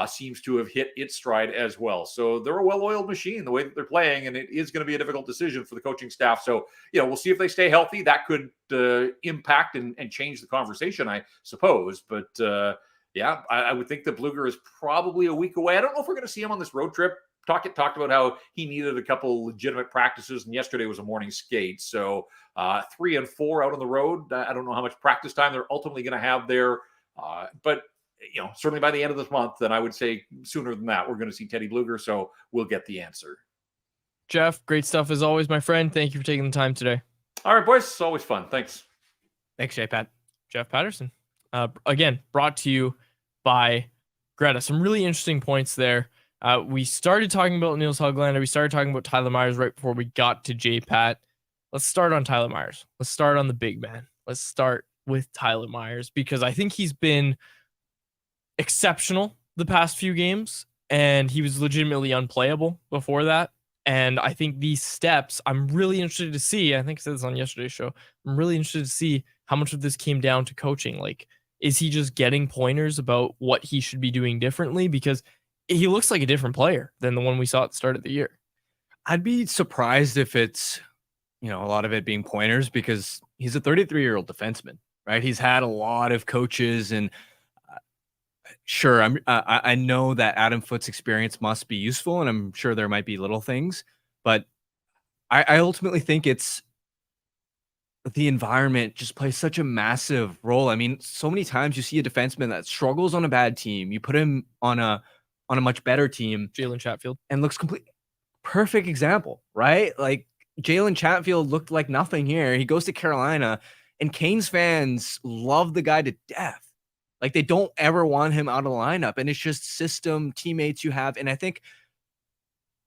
[SPEAKER 6] seems to have hit its stride as well. So they're a well-oiled machine the way that they're playing, and it is going to be a difficult decision for the coaching staff. So, we'll see if they stay healthy. That could impact and change the conversation, I suppose. But I would think that Bluger is probably a week away. I don't know if we're going to see him on this road trip. Tocchet talked about how he needed a couple legitimate practices, and yesterday was a morning skate. So 3 and 4 out on the road. I don't know how much practice time they're ultimately going to have there. But certainly by the end of this month, and I would say sooner than that, we're going to see Teddy Bluger. So we'll get the answer.
[SPEAKER 1] Jeff, great stuff as always, my friend. Thank you for taking the time today.
[SPEAKER 6] All right, boys. It's always fun. Thanks.
[SPEAKER 3] Thanks, J-Pat.
[SPEAKER 1] Jeff Paterson. Again, brought to you by Greta. Some really interesting points there. We started talking about Niels Höglander. We started talking about Tyler Myers right before we got to J-Pat. Let's start on Tyler Myers. Let's start on the big man. Let's start with Tyler Myers, because I think he's been exceptional the past few games, and he was legitimately unplayable before that. And I think these steps, I'm really interested to see. I think I said this on yesterday's show. I'm really interested to see how much of this came down to coaching. Like, is he just getting pointers about what he should be doing differently? Because he looks like a different player than the one we saw at the start of the year.
[SPEAKER 3] I'd be surprised if it's, a lot of it being pointers, because he's a 33-year-old defenseman, right? He's had a lot of coaches, and sure, I know that Adam Foote's experience must be useful, and I'm sure there might be little things, but I ultimately think it's the environment just plays such a massive role. I mean, so many times you see a defenseman that struggles on a bad team, you put him on a much better team,
[SPEAKER 1] Jalen Chatfield,
[SPEAKER 3] and looks perfect example, right? Like Jalen Chatfield looked like nothing here. He goes to Carolina, and Canes fans love the guy to death. Like, they don't ever want him out of the lineup, and it's just system, teammates you have. And I think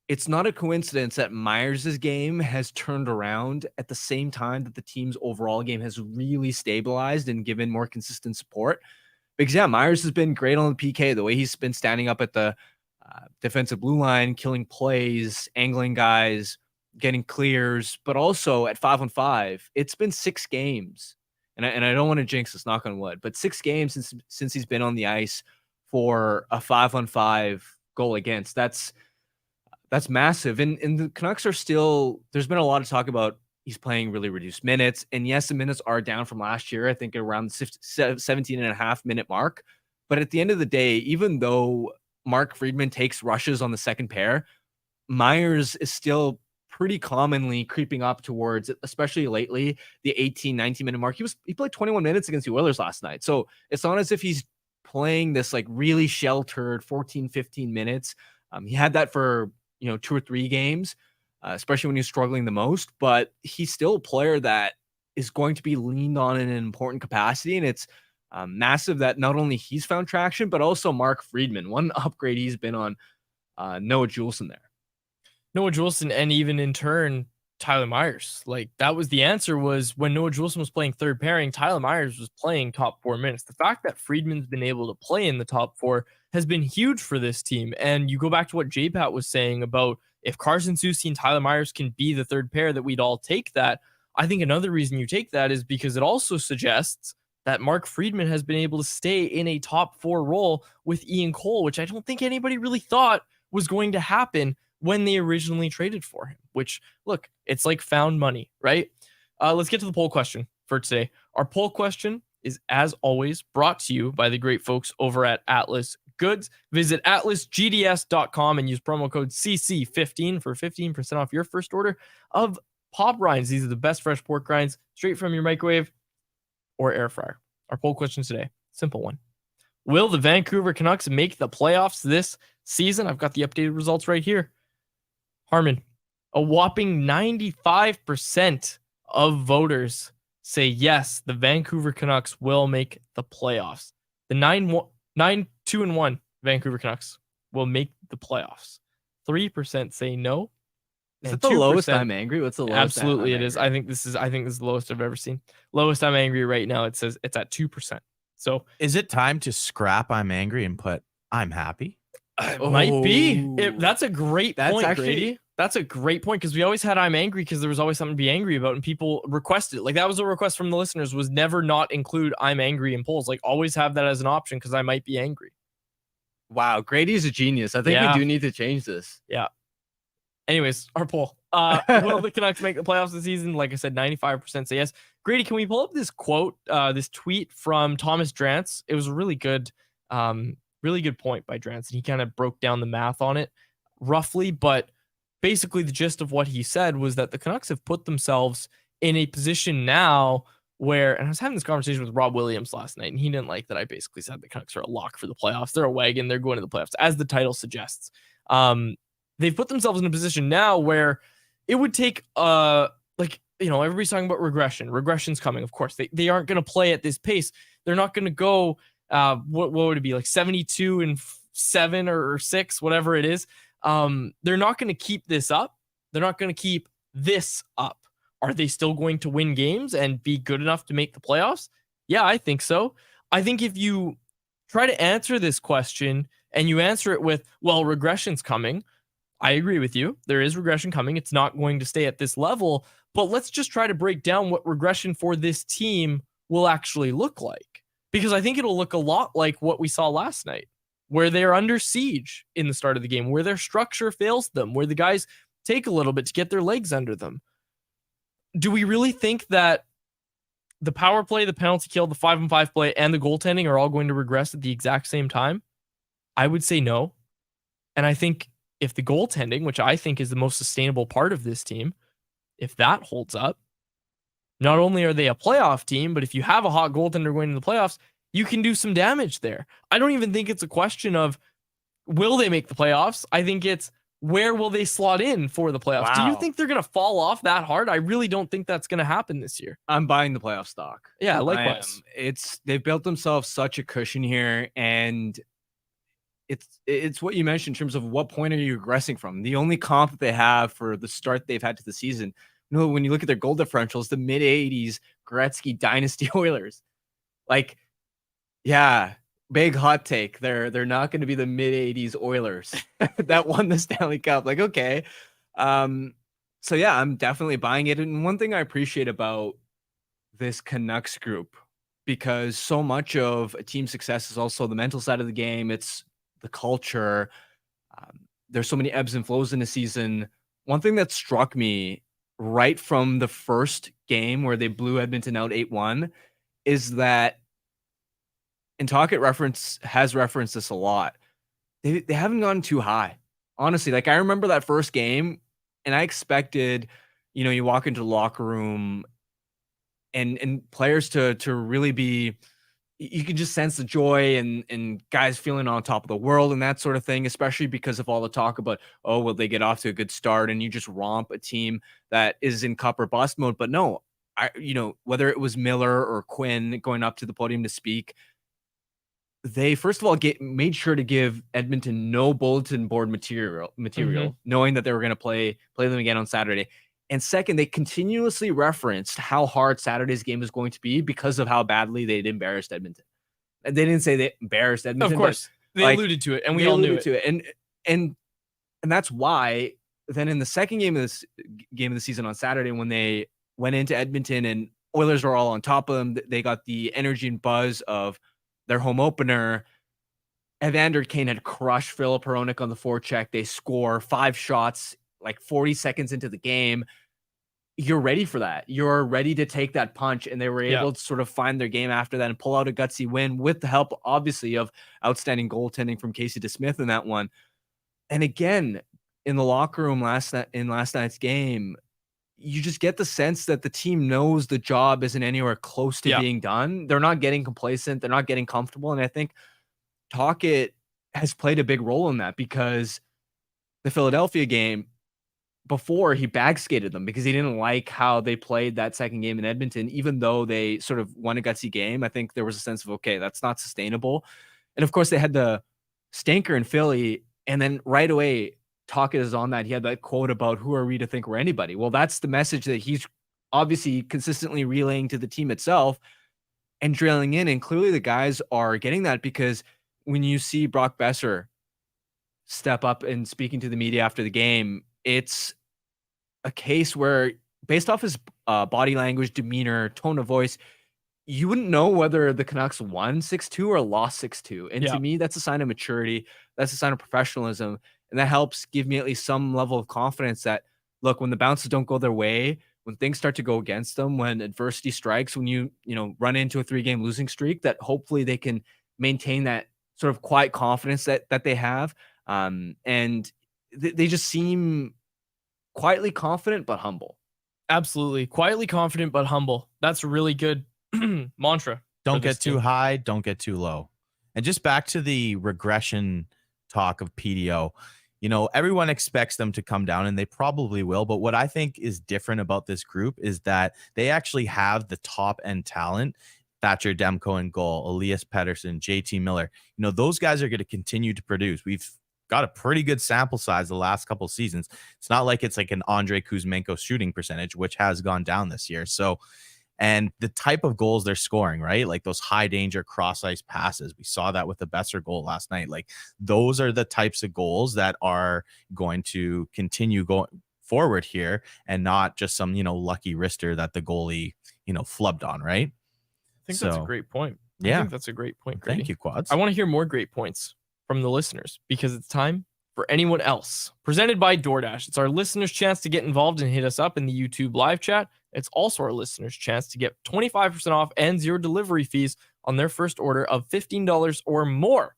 [SPEAKER 3] it's not a coincidence that Myers' game has turned around at the same time that the team's overall game has really stabilized and given more consistent support. Because, yeah, Myers has been great on the PK, the way he's been standing up at the defensive blue line, killing plays, angling guys, getting clears, but also at 5-on-5, it's been 6 games. And I don't want to jinx this, knock on wood, but 6 games since he's been on the ice for a 5-on-5 goal against. That's massive. And the Canucks are still, there's been a lot of talk about he's playing really reduced minutes. And yes, the minutes are down from last year, I think around the 17.5-minute mark. But at the end of the day, even though Mark Friedman takes rushes on the second pair, Myers is still pretty commonly creeping up towards, especially lately, the 18-19-minute mark. He played 21 minutes against the Oilers last night. So it's not as if he's playing this like really sheltered 14-15 minutes. He had that for 2 or 3 games, especially when he's struggling the most, but he's still a player that is going to be leaned on in an important capacity. And it's massive that not only he's found traction, but also Mark Friedman. One upgrade he's been on, Noah Juleson there.
[SPEAKER 1] Noah Juleson, and even in turn, Tyler Myers. Like, that was the answer, was when Noah Juleson was playing third pairing, Tyler Myers was playing top 4 minutes. The fact that Friedman's been able to play in the top 4 has been huge for this team. And you go back to what J-Pat was saying about if Carson Soucy and Tyler Myers can be the third pair, that we'd all take that. I think another reason you take that is because it also suggests that Mark Friedman has been able to stay in a top 4 role with Ian Cole, which I don't think anybody really thought was going to happen when they originally traded for him, which, look, it's like found money, right? Let's get to the poll question for today. Our poll question is, as always, brought to you by the great folks over at Atlas Goods. Visit atlasgds.com and use promo code CC15 for 15% off your first order of pop rinds. These are the best fresh pork rinds straight from your microwave or air fryer. Our poll question today, simple one. Will the Vancouver Canucks make the playoffs this season? I've got the updated results right here. Harmon, a whopping 95% of voters say yes, the Vancouver Canucks will make the playoffs. The 9-2-1 Vancouver Canucks will make the playoffs. 3% say no.
[SPEAKER 3] Is it the lowest I'm angry? What's the lowest?
[SPEAKER 1] Absolutely, it is. I think this is the lowest I've ever seen. Lowest I'm angry right now. It says it's at 2%. So
[SPEAKER 2] is it time to scrap I'm angry and put I'm happy?
[SPEAKER 1] It might be. That's a great point, Grady. That's a great point, because we always had I'm angry because there was always something to be angry about, and people requested it. Like, that was a request from the listeners, was never not include I'm angry in polls. Like, always have that as an option because I might be angry.
[SPEAKER 3] Wow, Grady's a genius. I think we do need to change this.
[SPEAKER 1] Yeah. Anyways, our poll. Will the Canucks make the playoffs this season? Like I said, 95% say yes. Grady, can we pull up this quote, this tweet from Thomas Drance? It was a really good point by Drance, and he kind of broke down the math on it roughly, but basically the gist of what he said was that the Canucks have put themselves in a position now where, and I was having this conversation with Rob Williams last night, and he didn't like that I basically said the Canucks are a lock for the playoffs. They're a wagon. They're going to the playoffs, as the title suggests. They've put themselves in a position now where it would take, everybody's talking about regression. Regression's coming, of course. They aren't going to play at this pace. They're not going to go, what would it be, like 72-7 or 6, whatever it is. They're not going to keep this up. They're not going to keep this up. Are they still going to win games and be good enough to make the playoffs? Yeah, I think so. I think if you try to answer this question and you answer it with, well, regression's coming, I agree with you. There is regression coming. It's not going to stay at this level, but let's just try to break down what regression for this team will actually look like, because I think it'll look a lot like what we saw last night, where they're under siege in the start of the game, where their structure fails them, where the guys take a little bit to get their legs under them. Do we really think that the power play, the penalty kill, the 5-on-5 play, and the goaltending are all going to regress at the exact same time? I would say no. And I think if the goaltending, which I think is the most sustainable part of this team, if that holds up, not only are they a playoff team, but if you have a hot goaltender going into the playoffs, you can do some damage there. I don't even think it's a question of will they make the playoffs? I think it's where will they slot in for the playoffs?
[SPEAKER 3] Wow.
[SPEAKER 1] Do you think they're going to fall off that hard? I really don't think that's going to happen this year.
[SPEAKER 3] I'm buying the playoff stock.
[SPEAKER 1] Yeah, likewise.
[SPEAKER 3] They've built themselves such a cushion here, and it's what you mentioned in terms of what point are you regressing from. The only comp that they have for the start they've had to the season, when you look at their goal differentials, the mid 80s Gretzky dynasty Oilers. Like, yeah, big hot take. They're not going to be the mid 80s Oilers that won the Stanley Cup. Like, okay. So yeah, I'm definitely buying it. And one thing I appreciate about this Canucks group, because so much of a team's success is also the mental side of the game. It's the culture. There's so many ebbs and flows in the season. One thing that struck me right from the first game where they blew Edmonton out 8-1 is that, and Tocchet has referenced this a lot, they haven't gone too high. Honestly, like I remember that first game, and I expected, you walk into the locker room and players to really be, you can just sense the joy and guys feeling on top of the world and that sort of thing, especially because of all the talk about, oh, will they get off to a good start, and you just romp a team that is in cup or bust mode. But no, whether it was Miller or Quinn going up to the podium to speak, they first of all made sure to give Edmonton no bulletin board material, knowing that they were going to play them again on Saturday. And second, they continuously referenced how hard Saturday's game is going to be because of how badly they'd embarrassed Edmonton. And they didn't say they embarrassed Edmonton.
[SPEAKER 1] Of course, they alluded to it, and we all knew it.
[SPEAKER 3] And that's why then in the second game of the season on Saturday, when they went into Edmonton and Oilers were all on top of them, they got the energy and buzz of their home opener. Evander Kane had crushed Filip Hronek on the forecheck. They score 5 shots like 40 seconds into the game. You're ready for that. You're ready to take that punch. And they were able to sort of find their game after that and pull out a gutsy win with the help, obviously, of outstanding goaltending from Casey DeSmith in that one. And again, in the locker room in last night's game, you just get the sense that the team knows the job isn't anywhere close to being done. They're not getting complacent. They're not getting comfortable. And I think Tocchet has played a big role in that, because the Philadelphia game, before, he bag skated them because he didn't like how they played that second game in Edmonton, even though they sort of won a gutsy game. I think there was a sense of, okay, that's not sustainable. And of course they had the stinker in Philly. And then right away, Tocchet is on that. He had that quote about, who are we to think we're anybody? Well, that's the message that he's obviously consistently relaying to the team itself and drilling in. And clearly the guys are getting that, because when you see Brock Besser step up and speaking to the media after the game, it's a case where, based off his body language, demeanor, tone of voice, you wouldn't know whether the Canucks won 6-2 or lost 6-2. And to me, that's a sign of maturity. That's a sign of professionalism. And that helps give me at least some level of confidence that, look, when the bounces don't go their way, when things start to go against them, when adversity strikes, when you run into a 3-game losing streak, that hopefully they can maintain that sort of quiet confidence that they have. And they just seem quietly confident but humble.
[SPEAKER 1] Absolutely. Quietly confident but humble. That's a really good mantra.
[SPEAKER 2] Don't get too high, don't get too low. And just back to the regression talk of PDO, everyone expects them to come down, and they probably will. But what I think is different about this group is that they actually have the top end talent. Thatcher Demko in goal, Elias Pettersson, JT Miller. Those guys are going to continue to produce. We've got a pretty good sample size the last couple seasons. It's not like it's like an Andrei Kuzmenko shooting percentage, which has gone down this year. So, and the type of goals they're scoring, right? Like those high danger cross ice passes. We saw that with the Besser goal last night. Like those are the types of goals that are going to continue going forward here, and not just some, lucky wrister that the goalie, flubbed on, right?
[SPEAKER 1] I think that's a great point. I think that's a great point.
[SPEAKER 2] Grady. Thank you, Quads.
[SPEAKER 1] I want to hear more great points from the listeners, because it's time for anyone else. Presented by DoorDash. It's our listeners' chance to get involved and hit us up in the YouTube live chat. It's also our listeners' chance to get 25% off and 0 delivery fees on their first order of $15 or more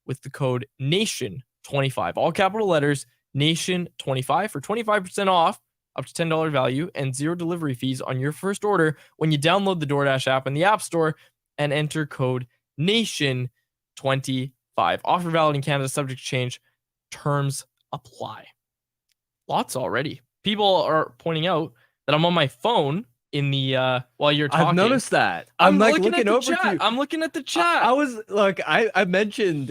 [SPEAKER 1] with the code NATION25. All capital letters, NATION25 for 25% off, up to $10 value, and 0 delivery fees on your first order when you download the DoorDash app in the App Store and enter code NATION25. Offer valid in Canada, subject to change. Terms apply. Lots already. People are pointing out that I'm on my phone in the while you're talking.
[SPEAKER 3] I've noticed that. I'm like looking over
[SPEAKER 1] chat.
[SPEAKER 3] to you.
[SPEAKER 1] I'm looking at the chat.
[SPEAKER 3] I mentioned.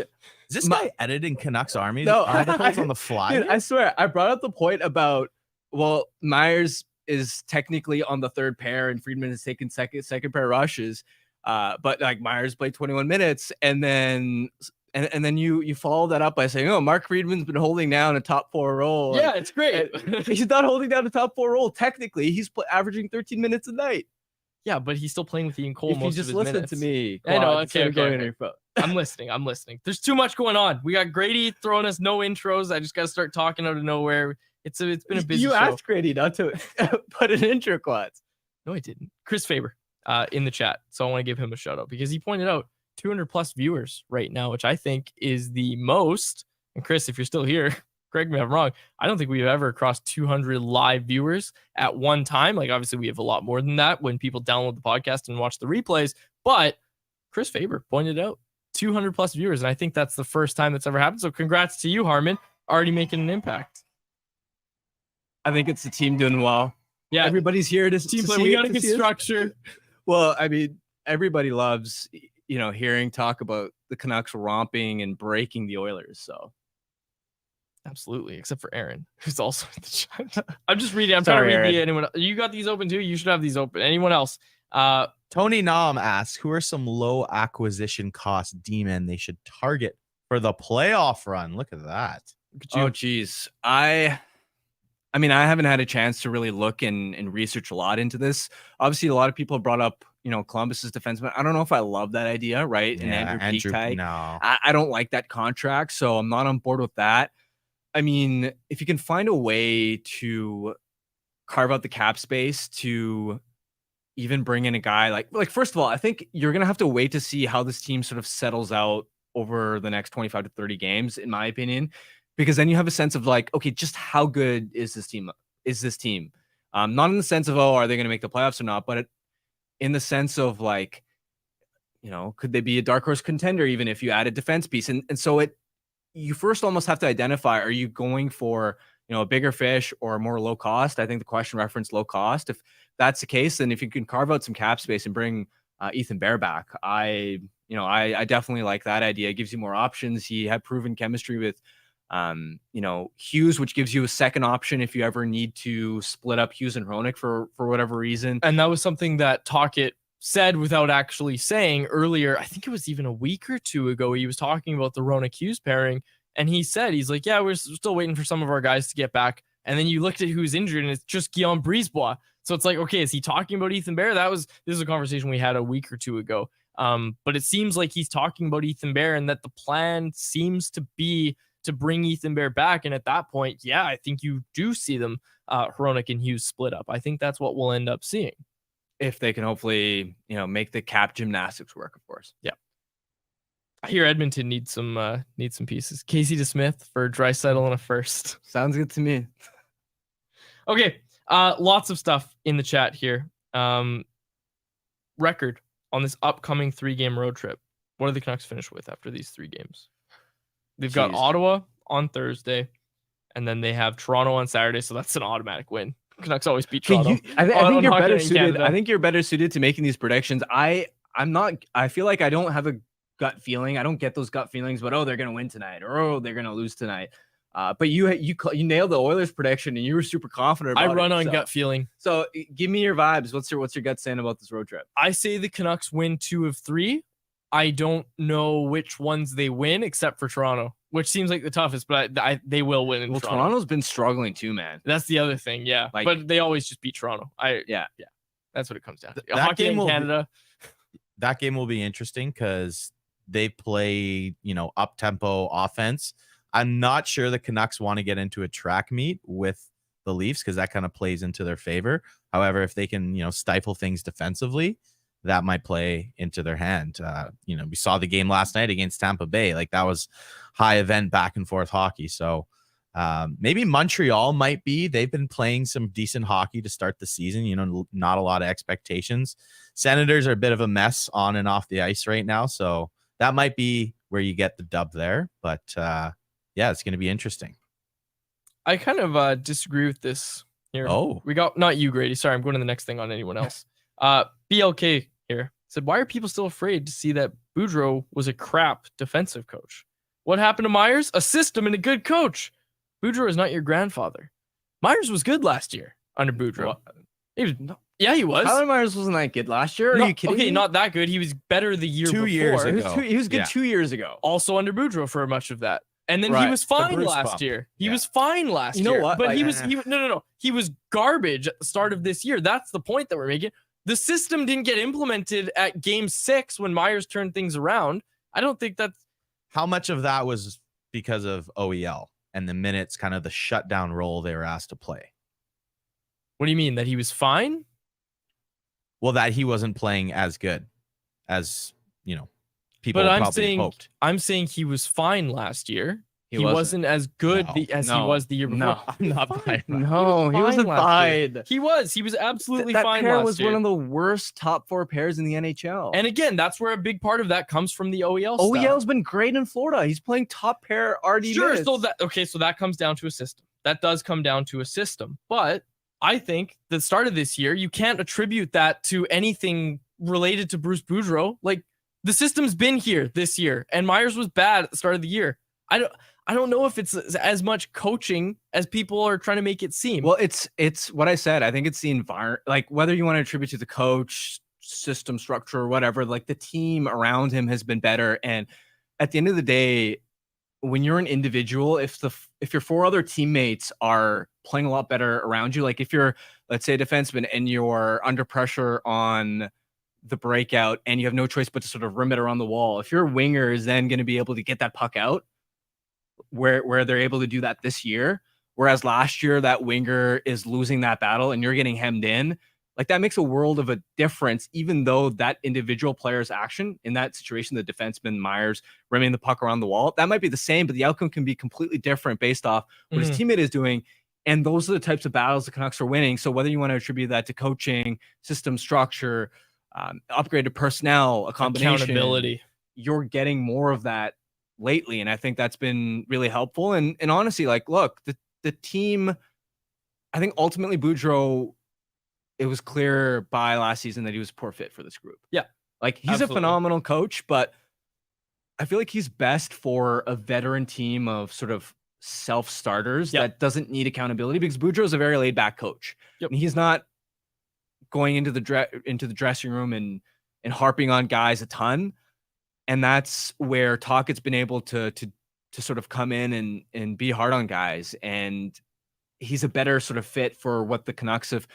[SPEAKER 2] Is this guy editing Canucks Army
[SPEAKER 3] No,
[SPEAKER 2] articles on the fly?
[SPEAKER 3] Dude, I swear, I brought up the point about, well, Myers is technically on the third pair and Friedman has taken second pair rushes. But like Myers played 21 minutes and then you follow that up by saying, oh, Mark Friedman's been holding down a top 4 role.
[SPEAKER 1] Yeah, it's great.
[SPEAKER 3] He's not holding down a top 4 role. Technically, he's averaging 13 minutes a night.
[SPEAKER 1] Yeah, but he's still playing with Ian Cole
[SPEAKER 3] If you
[SPEAKER 1] most
[SPEAKER 3] just
[SPEAKER 1] of his
[SPEAKER 3] listen
[SPEAKER 1] minutes.
[SPEAKER 3] to me.
[SPEAKER 1] I know.
[SPEAKER 3] Quad,
[SPEAKER 1] Okay,
[SPEAKER 3] instead of going on
[SPEAKER 1] okay.
[SPEAKER 3] your phone.
[SPEAKER 1] I'm listening. There's too much going on. We got Grady throwing us no intros. I just got to start talking out of nowhere. It's been a busy
[SPEAKER 3] You
[SPEAKER 1] show.
[SPEAKER 3] asked Grady not to put an intro, Quads.
[SPEAKER 1] No, I didn't. Chris Faber in the chat. So I want to give him a shout out because he pointed out 200 plus viewers right now, which I think is the most. And Chris, if you're still here, correct me if I'm wrong. I don't think we've ever crossed 200 live viewers at one time. Like, obviously, we have a lot more than that when people download the podcast and watch the replays. But Chris Faber pointed out 200 plus viewers. And I think that's the first time that's ever happened. So congrats to you, Harmon, already making an impact.
[SPEAKER 3] I think it's the team doing well.
[SPEAKER 1] Yeah,
[SPEAKER 3] Everybody's here to
[SPEAKER 1] team
[SPEAKER 3] to
[SPEAKER 1] play.
[SPEAKER 3] see
[SPEAKER 1] We
[SPEAKER 3] it,
[SPEAKER 1] got to
[SPEAKER 3] to
[SPEAKER 1] get
[SPEAKER 3] see us.
[SPEAKER 1] structure.
[SPEAKER 3] Well, I mean, everybody loves, hearing talk about the Canucks romping and breaking the Oilers. So
[SPEAKER 1] Absolutely, except for Aaron, who's also in the chat. I'm just reading. I'm
[SPEAKER 3] Sorry,
[SPEAKER 1] trying to read
[SPEAKER 3] Aaron.
[SPEAKER 1] anyone. You got these open too. You should have these open. Anyone else?
[SPEAKER 2] Tony Nam asks, who are some low acquisition cost D-men they should target for the playoff run? Look at that.
[SPEAKER 1] Look at you.
[SPEAKER 3] Oh, geez. I mean, I haven't had a chance to really look and research a lot into this. Obviously, a lot of people have brought up, Columbus's defenseman. I don't know if I love that idea, right? And Andrew Peak.
[SPEAKER 2] No.
[SPEAKER 3] I don't like that contract, so I'm not on board with that. I mean, if you can find a way to carve out the cap space to even bring in a guy like first of all, I think you're going to have to wait to see how this team sort of settles out over the next 25 to 30 games, in my opinion, because then you have a sense of like, okay, just how good is this team? Not in the sense of, oh, are they going to make the playoffs or not, but in the sense of like, could they be a dark horse contender even if you add a defense piece? And so you first almost have to identify, are you going for, a bigger fish or more low cost? I think the question referenced low cost. If that's the case, then if you can carve out some cap space and bring Ethan Bear back, I definitely like that idea. It gives you more options. He had proven chemistry with, Hughes, which gives you a second option if you ever need to split up Hughes and Hronik for whatever reason.
[SPEAKER 1] And that was something that Tocchet said without actually saying earlier. I think it was even a week or two ago. He was talking about the Hronik Hughes pairing, and he said, he's like, yeah, we're still waiting for some of our guys to get back. And then you looked at who's injured, and it's just Guillaume Brisebois. So it's like, okay, is he talking about Ethan Bear? This is a conversation we had a week or two ago. But it seems like he's talking about Ethan Bear, and that the plan seems to be to bring Ethan Bear back. And at that point, yeah, I think you do see them, Hronik and Hughes split up. I think that's what we'll end up seeing.
[SPEAKER 3] If they can hopefully, make the cap gymnastics work, of course.
[SPEAKER 1] Yeah. I hear Edmonton needs some pieces. Casey DeSmith for Draisaitl and a first.
[SPEAKER 3] Sounds good to me.
[SPEAKER 1] Okay. Lots of stuff in the chat here. Record on this upcoming 3-game road trip. What do the Canucks finish with after these 3 games? They've got Ottawa on Thursday, and then they have Toronto on Saturday, so that's an automatic win. Canucks always beat Toronto.
[SPEAKER 3] I think you're better suited.
[SPEAKER 1] Canada.
[SPEAKER 3] I think you're better suited to making these predictions. I'm not. I feel like I don't have a gut feeling. I don't get those gut feelings, but they're gonna win tonight, or they're gonna lose tonight. But you nailed the Oilers prediction, and you were super confident about it.
[SPEAKER 1] I run on gut feeling.
[SPEAKER 3] So give me your vibes. What's your gut saying about this road trip?
[SPEAKER 1] I say the Canucks win 2 of 3. I don't know which ones they win, except for Toronto, which seems like the toughest, but they will win in Toronto.
[SPEAKER 3] Toronto's been struggling too, man.
[SPEAKER 1] That's the other thing, yeah. But they always just beat Toronto. Yeah. That's what it comes down to. Hockey in Canada.
[SPEAKER 2] That game will be interesting because they play, up-tempo offense. I'm not sure the Canucks want to get into a track meet with the Leafs because that kind of plays into their favor. However, if they can, stifle things defensively, that might play into their hand. We saw the game last night against Tampa Bay. Like, that was high event back and forth hockey. So maybe Montreal might be. They've been playing some decent hockey to start the season. Not a lot of expectations. Senators are a bit of a mess on and off the ice right now. So that might be where you get the dub there. But yeah, it's going to be interesting.
[SPEAKER 1] I kind of disagree with this here.
[SPEAKER 2] Oh.
[SPEAKER 1] We got, not you, Grady. Sorry, I'm going to the next thing on anyone else. BLK here said, why are people still afraid to see that Boudreau was a crap defensive coach? What happened to Myers? A system and a good coach. Boudreau is not your grandfather. Myers was good last year under Boudreau. He was, yeah, he was.
[SPEAKER 3] Tyler Myers wasn't that good last year. Are you kidding me?
[SPEAKER 1] Not that good. He was better the year before.
[SPEAKER 2] 2 years ago.
[SPEAKER 3] He was good 2 years ago.
[SPEAKER 1] Also under Boudreau for much of that. And then he
[SPEAKER 3] Right.
[SPEAKER 1] was fine
[SPEAKER 2] Bruce
[SPEAKER 1] last
[SPEAKER 2] bump.
[SPEAKER 1] year. He was fine last year.
[SPEAKER 3] You know what?
[SPEAKER 1] But
[SPEAKER 3] Like,
[SPEAKER 1] he was garbage at the start of this year. That's the point that we're making. The system didn't get implemented at game 6 when Myers turned things around. I don't think that's...
[SPEAKER 2] How much of that was because of OEL and the minutes, kind of the shutdown role they were asked to play?
[SPEAKER 1] What do you mean? That he was fine?
[SPEAKER 2] Well, that he wasn't playing as good as, people
[SPEAKER 1] But
[SPEAKER 2] probably hoped.
[SPEAKER 1] I'm saying he was fine last year. He
[SPEAKER 3] wasn't.
[SPEAKER 1] wasn't as good
[SPEAKER 2] No.
[SPEAKER 1] as he
[SPEAKER 3] No.
[SPEAKER 1] was the year before.
[SPEAKER 3] No.
[SPEAKER 1] I'm not buying that.
[SPEAKER 3] No, he wasn't
[SPEAKER 1] last year.
[SPEAKER 3] fine.
[SPEAKER 1] He was. He was absolutely
[SPEAKER 3] That
[SPEAKER 1] fine
[SPEAKER 3] pair
[SPEAKER 1] last
[SPEAKER 3] was
[SPEAKER 1] year.
[SPEAKER 3] one of the worst top 4 pairs in the NHL.
[SPEAKER 1] And again, that's where a big part of that comes from the OEL stuff.
[SPEAKER 3] OEL's been great in Florida. He's playing top pair RD
[SPEAKER 1] Sure.
[SPEAKER 3] minutes.
[SPEAKER 1] So that comes down to a system. That does come down to a system. But I think the start of this year, you can't attribute that to anything related to Bruce Boudreau. Like, the system's been here this year, and Myers was bad at the start of the year. I don't know if it's as much coaching as people are trying to make it seem.
[SPEAKER 3] Well, it's what I said. I think it's the environment, like whether you want to attribute to the coach, system structure, or whatever, like the team around him has been better. And at the end of the day, when you're an individual, if your 4 other teammates are playing a lot better around you, like if you're, let's say, a defenseman and you're under pressure on the breakout and you have no choice but to sort of rim it around the wall, if your winger is then going to be able to get that puck out, where they're able to do that this year, whereas last year that winger is losing that battle and you're getting hemmed in, like that makes a world of a difference, even though that individual player's action in that situation, the defenseman Myers rimming the puck around the wall, that might be the same, but the outcome can be completely different based off what his teammate is doing. And those are the types of battles the Canucks are winning. So whether you want to attribute that to coaching, system structure, upgraded personnel, a combination,
[SPEAKER 1] accountability,
[SPEAKER 3] you're getting more of that lately, and I think that's been really helpful. And honestly, like, look, the team, I think ultimately Boudreau, it was clear by last season that he was a poor fit for this group.
[SPEAKER 1] Yeah,
[SPEAKER 3] like he's
[SPEAKER 1] absolutely.
[SPEAKER 3] a phenomenal coach, but I feel like he's best for a veteran team of sort of self-starters that doesn't need accountability, because Boudreau is a very laid-back coach. And he's not going into the dressing room and harping on guys a ton. And that's where Tocchet's been able to sort of come in and be hard on guys. And he's a better sort of fit for what the Canucks have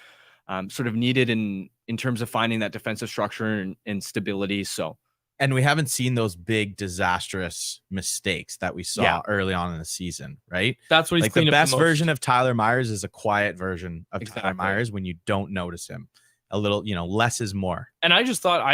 [SPEAKER 3] sort of needed in terms of finding that defensive structure and stability. So,
[SPEAKER 2] and we haven't seen those big disastrous mistakes that we saw early on in the season, right?
[SPEAKER 1] That's what he's
[SPEAKER 2] like the
[SPEAKER 1] cleaned up
[SPEAKER 2] best
[SPEAKER 1] most.
[SPEAKER 2] version of Tyler Myers is a quiet version of Tyler Myers when you don't notice him. A little, less is more.
[SPEAKER 1] And I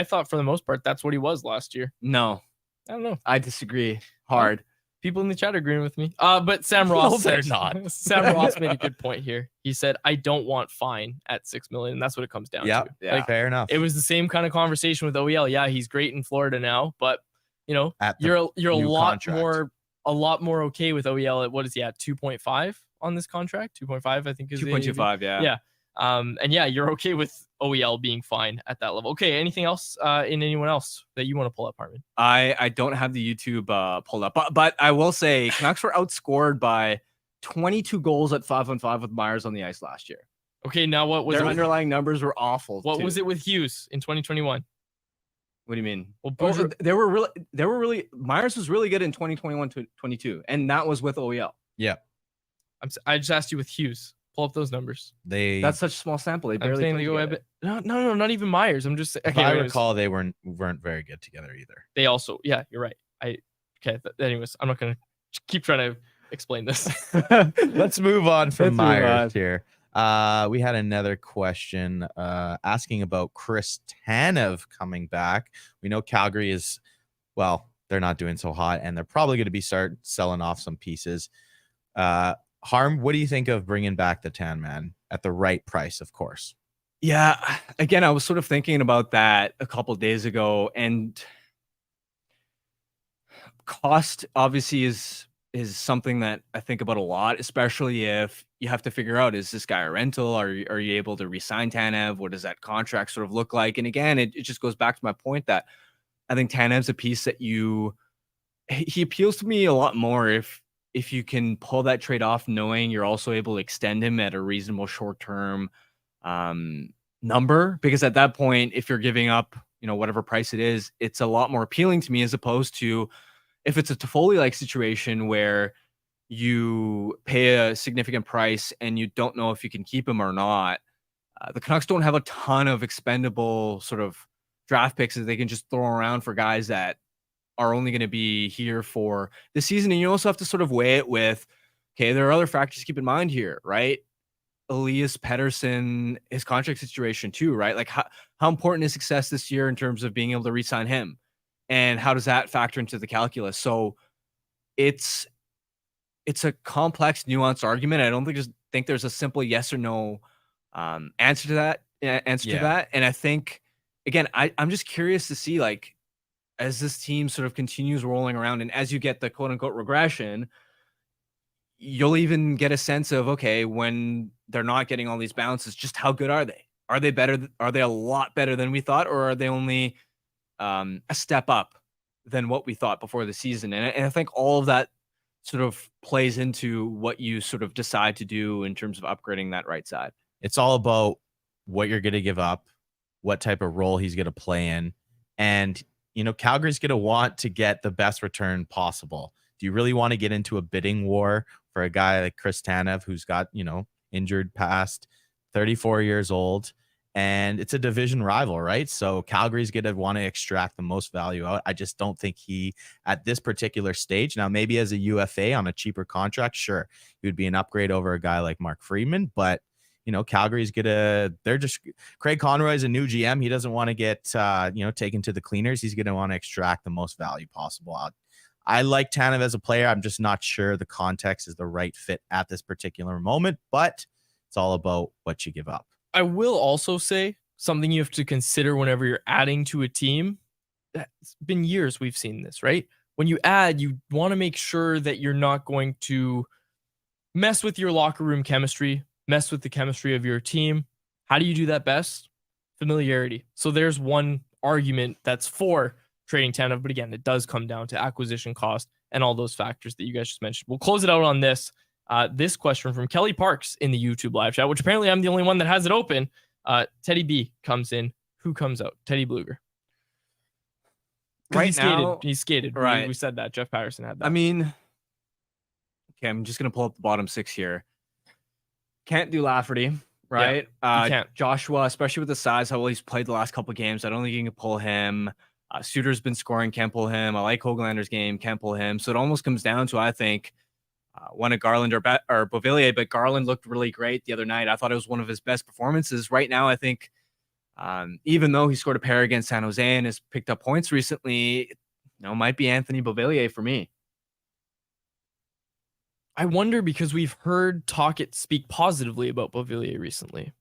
[SPEAKER 1] thought for the most part, that's what he was last year.
[SPEAKER 3] No,
[SPEAKER 1] I don't know.
[SPEAKER 3] I disagree hard.
[SPEAKER 1] People in the chat are agreeing with me. But Sam Ross
[SPEAKER 2] they're not.
[SPEAKER 1] Sam Ross made a good point here. He said, I don't want fine at $6 million. And that's what it comes down to.
[SPEAKER 3] Yeah,
[SPEAKER 1] Like,
[SPEAKER 2] fair enough.
[SPEAKER 1] it was the same kind of conversation with OEL. Yeah, he's great in Florida now, but you're a lot more okay with OEL at, what is he at, 2.5 on this contract? 2.5, I think is
[SPEAKER 3] 2.25, yeah.
[SPEAKER 1] Yeah. And yeah, you're okay with OEL being fine at that level. Okay, anything else in anyone else that you want to pull up, Harman?
[SPEAKER 3] I don't have the YouTube pulled up, but I will say Canucks were outscored by 22 goals at 5-on-5 with Myers on the ice last year.
[SPEAKER 1] Okay, now what was
[SPEAKER 3] their
[SPEAKER 1] it
[SPEAKER 3] underlying numbers were awful.
[SPEAKER 1] What was it with Hughes in 2021?
[SPEAKER 3] What do you mean?
[SPEAKER 1] Well,
[SPEAKER 3] they were really Myers was really good in 2021 to 22, and that was with OEL.
[SPEAKER 2] Yeah,
[SPEAKER 1] I just asked you with Hughes. Pull up those numbers.
[SPEAKER 3] That's such a small sample. They barely
[SPEAKER 1] no, not even Myers. I'm just
[SPEAKER 2] if I recall, they weren't very good together either.
[SPEAKER 1] They also, yeah, you're right. Anyways, I'm not gonna keep trying to explain this.
[SPEAKER 2] Let's move on from
[SPEAKER 3] Let's move
[SPEAKER 2] Myers
[SPEAKER 3] on.
[SPEAKER 2] here. We had another question asking about Chris Tanev coming back. We know Calgary is, well, they're not doing so hot, and they're probably going to be start selling off some pieces. Harm, what do you think of bringing back the Tan Man at the right price, of course?
[SPEAKER 3] Yeah, again, I was sort of thinking about that a couple days ago, and cost obviously is something that I think about a lot, especially if you have to figure out, is this guy a rental? Are you able to re-sign Tanev? What does that contract sort of look like? And again, it just goes back to my point that I think Tanev's a piece that he appeals to me a lot more if you can pull that trade off, knowing you're also able to extend him at a reasonable short-term number, because at that point, if you're giving up, whatever price it is, it's a lot more appealing to me, as opposed to if it's a Toffoli-like situation where you pay a significant price and you don't know if you can keep him or not. The Canucks don't have a ton of expendable sort of draft picks that they can just throw around for guys that are only going to be here for the season. And you also have to sort of weigh it with, okay, there are other factors to keep in mind here, right? Elias Patterson, his contract situation too, right? Like how important is success this year in terms of being able to re-sign him? And how does that factor into the calculus? So it's a complex, nuanced argument. I don't think there's a simple yes or no answer to that. And I think, again, I'm just curious to see, like, as this team sort of continues rolling around, and as you get the quote unquote regression, you'll even get a sense of, okay, when they're not getting all these bounces, just how good are they? Are they better? Are they a lot better than we thought? Or are they only a step up than what we thought before the season? And I think all of that sort of plays into what you sort of decide to do in terms of upgrading that right side.
[SPEAKER 2] It's all about what you're going to give up, what type of role he's going to play in. And, Calgary's going to want to get the best return possible. Do you really want to get into a bidding war for a guy like Chris Tanev, who's got, injured past, 34 years old, and it's a division rival, right? So Calgary's going to want to extract the most value out. I just don't think he, at this particular stage, now maybe as a UFA on a cheaper contract, sure, he would be an upgrade over a guy like Mark Friedman, but Calgary's Craig Conroy is a new GM. He doesn't want to get, taken to the cleaners. He's going to want to extract the most value possible out. I like Tanev as a player. I'm just not sure the context is the right fit at this particular moment, but it's all about what you give up.
[SPEAKER 1] I will also say something you have to consider whenever you're adding to a team. It's been years we've seen this, right? When you add, you want to make sure that you're not going to mess with your locker room chemistry, mess with the chemistry of your team. How do you do that best? Familiarity. So there's one argument that's for trading Tanev, but again, it does come down to acquisition cost and all those factors that you guys just mentioned. We'll close it out on this. This question from Kelly Parks in the YouTube live chat, which apparently I'm the only one that has it open. Teddy B comes in. Who comes out? Teddy Bluger.
[SPEAKER 3] Right now,
[SPEAKER 1] he skated.
[SPEAKER 3] Right.
[SPEAKER 1] We said that. Jeff Paterson had that.
[SPEAKER 3] I mean, okay, I'm just going to pull up the bottom six here. Can't do Lafferty, right?
[SPEAKER 1] Yeah, you can't.
[SPEAKER 3] Joshua, especially with the size, how well he's played the last couple of games, I don't think you can pull him. Suter's been scoring, can't pull him. I like Hoaglander's game, can't pull him. So it almost comes down to, I think, one of Garland or Beauvillier, but Garland looked really great the other night. I thought it was one of his best performances. Right now, I think, even though he scored a pair against San Jose and has picked up points recently, might be Anthony Beauvillier for me.
[SPEAKER 1] I wonder, because we've heard Tocchet speak positively about Beauvillier recently.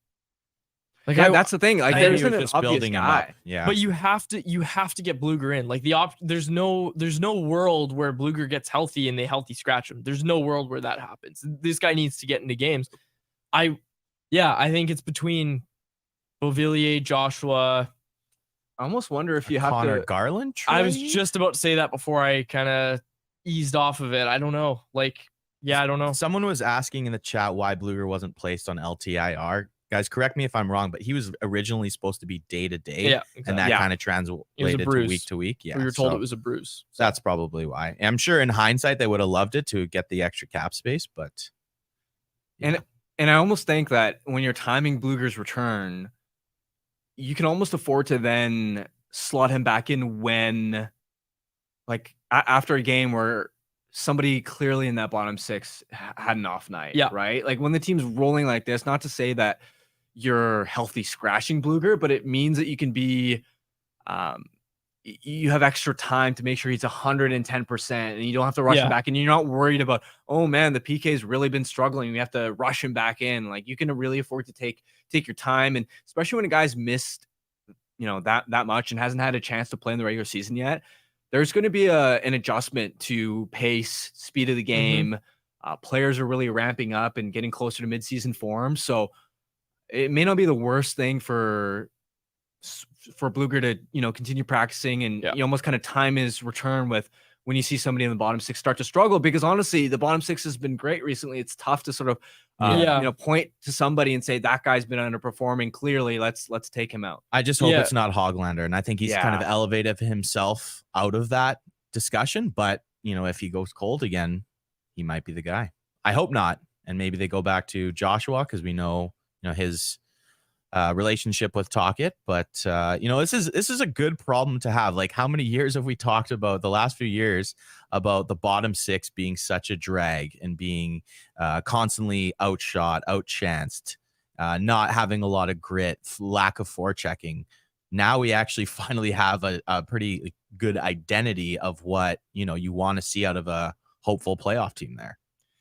[SPEAKER 1] Like,
[SPEAKER 3] that's the thing. Like, there isn't an obvious guy.
[SPEAKER 2] Yeah,
[SPEAKER 1] but you have to get Bluger in. Like, there's no world where Bluger gets healthy and they healthy scratch him. There's no world where that happens. This guy needs to get into games. I think it's between Beauvillier, Joshua.
[SPEAKER 3] I almost wonder if you have
[SPEAKER 2] Connor
[SPEAKER 3] to
[SPEAKER 2] Garland trade?
[SPEAKER 1] I was just about to say that before I kind of eased off of it. I don't know. I don't know.
[SPEAKER 2] Someone was asking in the chat why Bluger wasn't placed on LTIR. Guys, correct me if I'm wrong, but he was originally supposed to be day to day.
[SPEAKER 1] Yeah, exactly.
[SPEAKER 2] And that kind of translated to week to week. Yeah.
[SPEAKER 1] We were told it was a bruise.
[SPEAKER 2] So that's probably why. I'm sure in hindsight they would have loved it to get the extra cap space, but
[SPEAKER 3] and I almost think that when you're timing Bluger's return, you can almost afford to then slot him back in when, like, after a game where somebody clearly in that bottom six had an off night.
[SPEAKER 1] Yeah.
[SPEAKER 3] Right. Like when the team's rolling like this, not to say that you're healthy scratching Bluger, but it means that you can be, you have extra time to make sure he's 110% and you don't have to rush him back. And you're not worried about, oh man, the PK's really been struggling. We have to rush him back in. Like you can really afford to take your time. And especially when a guy's missed, that much and hasn't had a chance to play in the regular season yet, there's going to be an adjustment to pace, speed of the game. Players are really ramping up and getting closer to midseason form. So it may not be the worst thing for Bluger to, continue practicing and you almost kind of time his return with when you see somebody in the bottom six start to struggle, because honestly, the bottom six has been great recently. It's tough to sort of, point to somebody and say that guy's been underperforming. Clearly, let's take him out.
[SPEAKER 2] I just hope it's not Hoglander. And I think he's kind of elevated himself out of that discussion. But, if he goes cold again, he might be the guy. I hope not. And maybe they go back to Joshua because we know, his relationship with Tocchet. But, this is a good problem to have. Like, how many years have we talked about the last few years about the bottom six being such a drag and being constantly outshot, outchanced, not having a lot of grit, lack of forechecking. Now we actually finally have a pretty good identity of what, you want to see out of a hopeful playoff team there.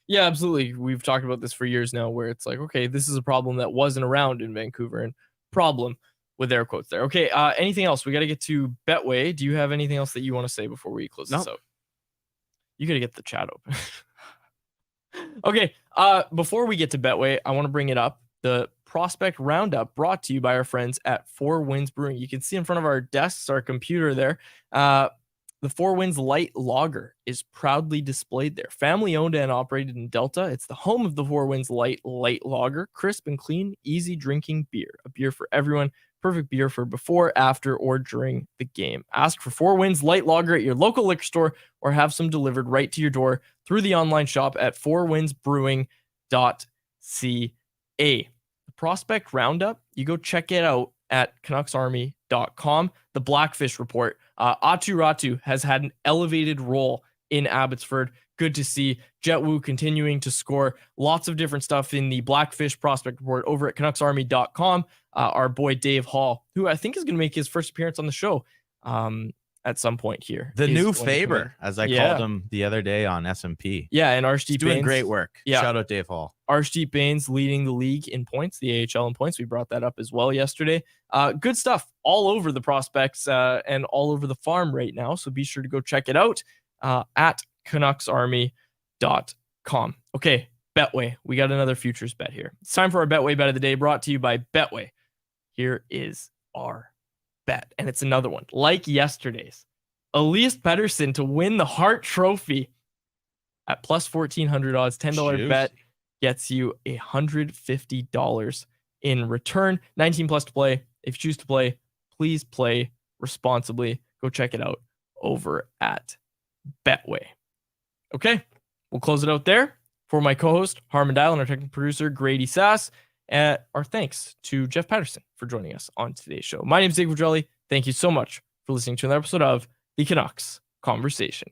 [SPEAKER 1] Yeah, absolutely. We've talked about this for years now where it's like, okay, this is a problem that wasn't around in Vancouver, and problem with air quotes there. Okay, anything else? We got to get to Betway. Do you have anything else that you want to say before we close this out? You got to get the chat open. Okay, before we get to Betway, I want to bring it up. The Prospect Roundup brought to you by our friends at Four Winds Brewing. You can see in front of our desks, our computer there, the Four Winds Light Lager is proudly displayed there. Family owned and operated in Delta. It's the home of the Four Winds Light Lager. Crisp and clean, easy drinking beer. A beer for everyone. Perfect beer for before, after, or during the game. Ask for Four Winds Light Lager at your local liquor store or have some delivered right to your door through the online shop at fourwindsbrewing.ca. The Prospect Roundup, you go check it out at canucksarmy.com. The Blackfish Report. Atu Ratu has had an elevated role in Abbotsford. Good to see. Jet Wu continuing to score. Lots of different stuff in the Blackfish Prospect Report over at canucksarmy.com. Our boy Dave Hall, who I think is going to make his first appearance on the show at some point here.
[SPEAKER 2] The new Faber, as I called him the other day on SMP.
[SPEAKER 1] Yeah, and Arshdeep
[SPEAKER 2] doing
[SPEAKER 1] Baines,
[SPEAKER 2] great work.
[SPEAKER 1] Yeah.
[SPEAKER 2] Shout out Dave Hall.
[SPEAKER 1] Arshdeep Baines leading the league in points, the AHL in points. We brought that up as well yesterday. Good stuff all over the prospects and all over the farm right now. So be sure to go check it out at canucksarmy.com. Okay, Betway. We got another futures bet here. It's time for our Betway bet of the day, brought to you by Betway. Here is our bet, and it's another one like yesterday's. Elias Pettersson to win the Hart Trophy at plus 1,400 odds. $10 bet gets you $150 in return. 19 plus to play. If you choose to play, please play responsibly. Go check it out over at Betway. Okay, we'll close it out there. For my co-host Harmon Dial and our technical producer Grady Sass, our thanks to Jeff Paterson for joining us on today's show. My name is Dave Quadrelli. Thank you so much for listening to another episode of the Canucks Conversation.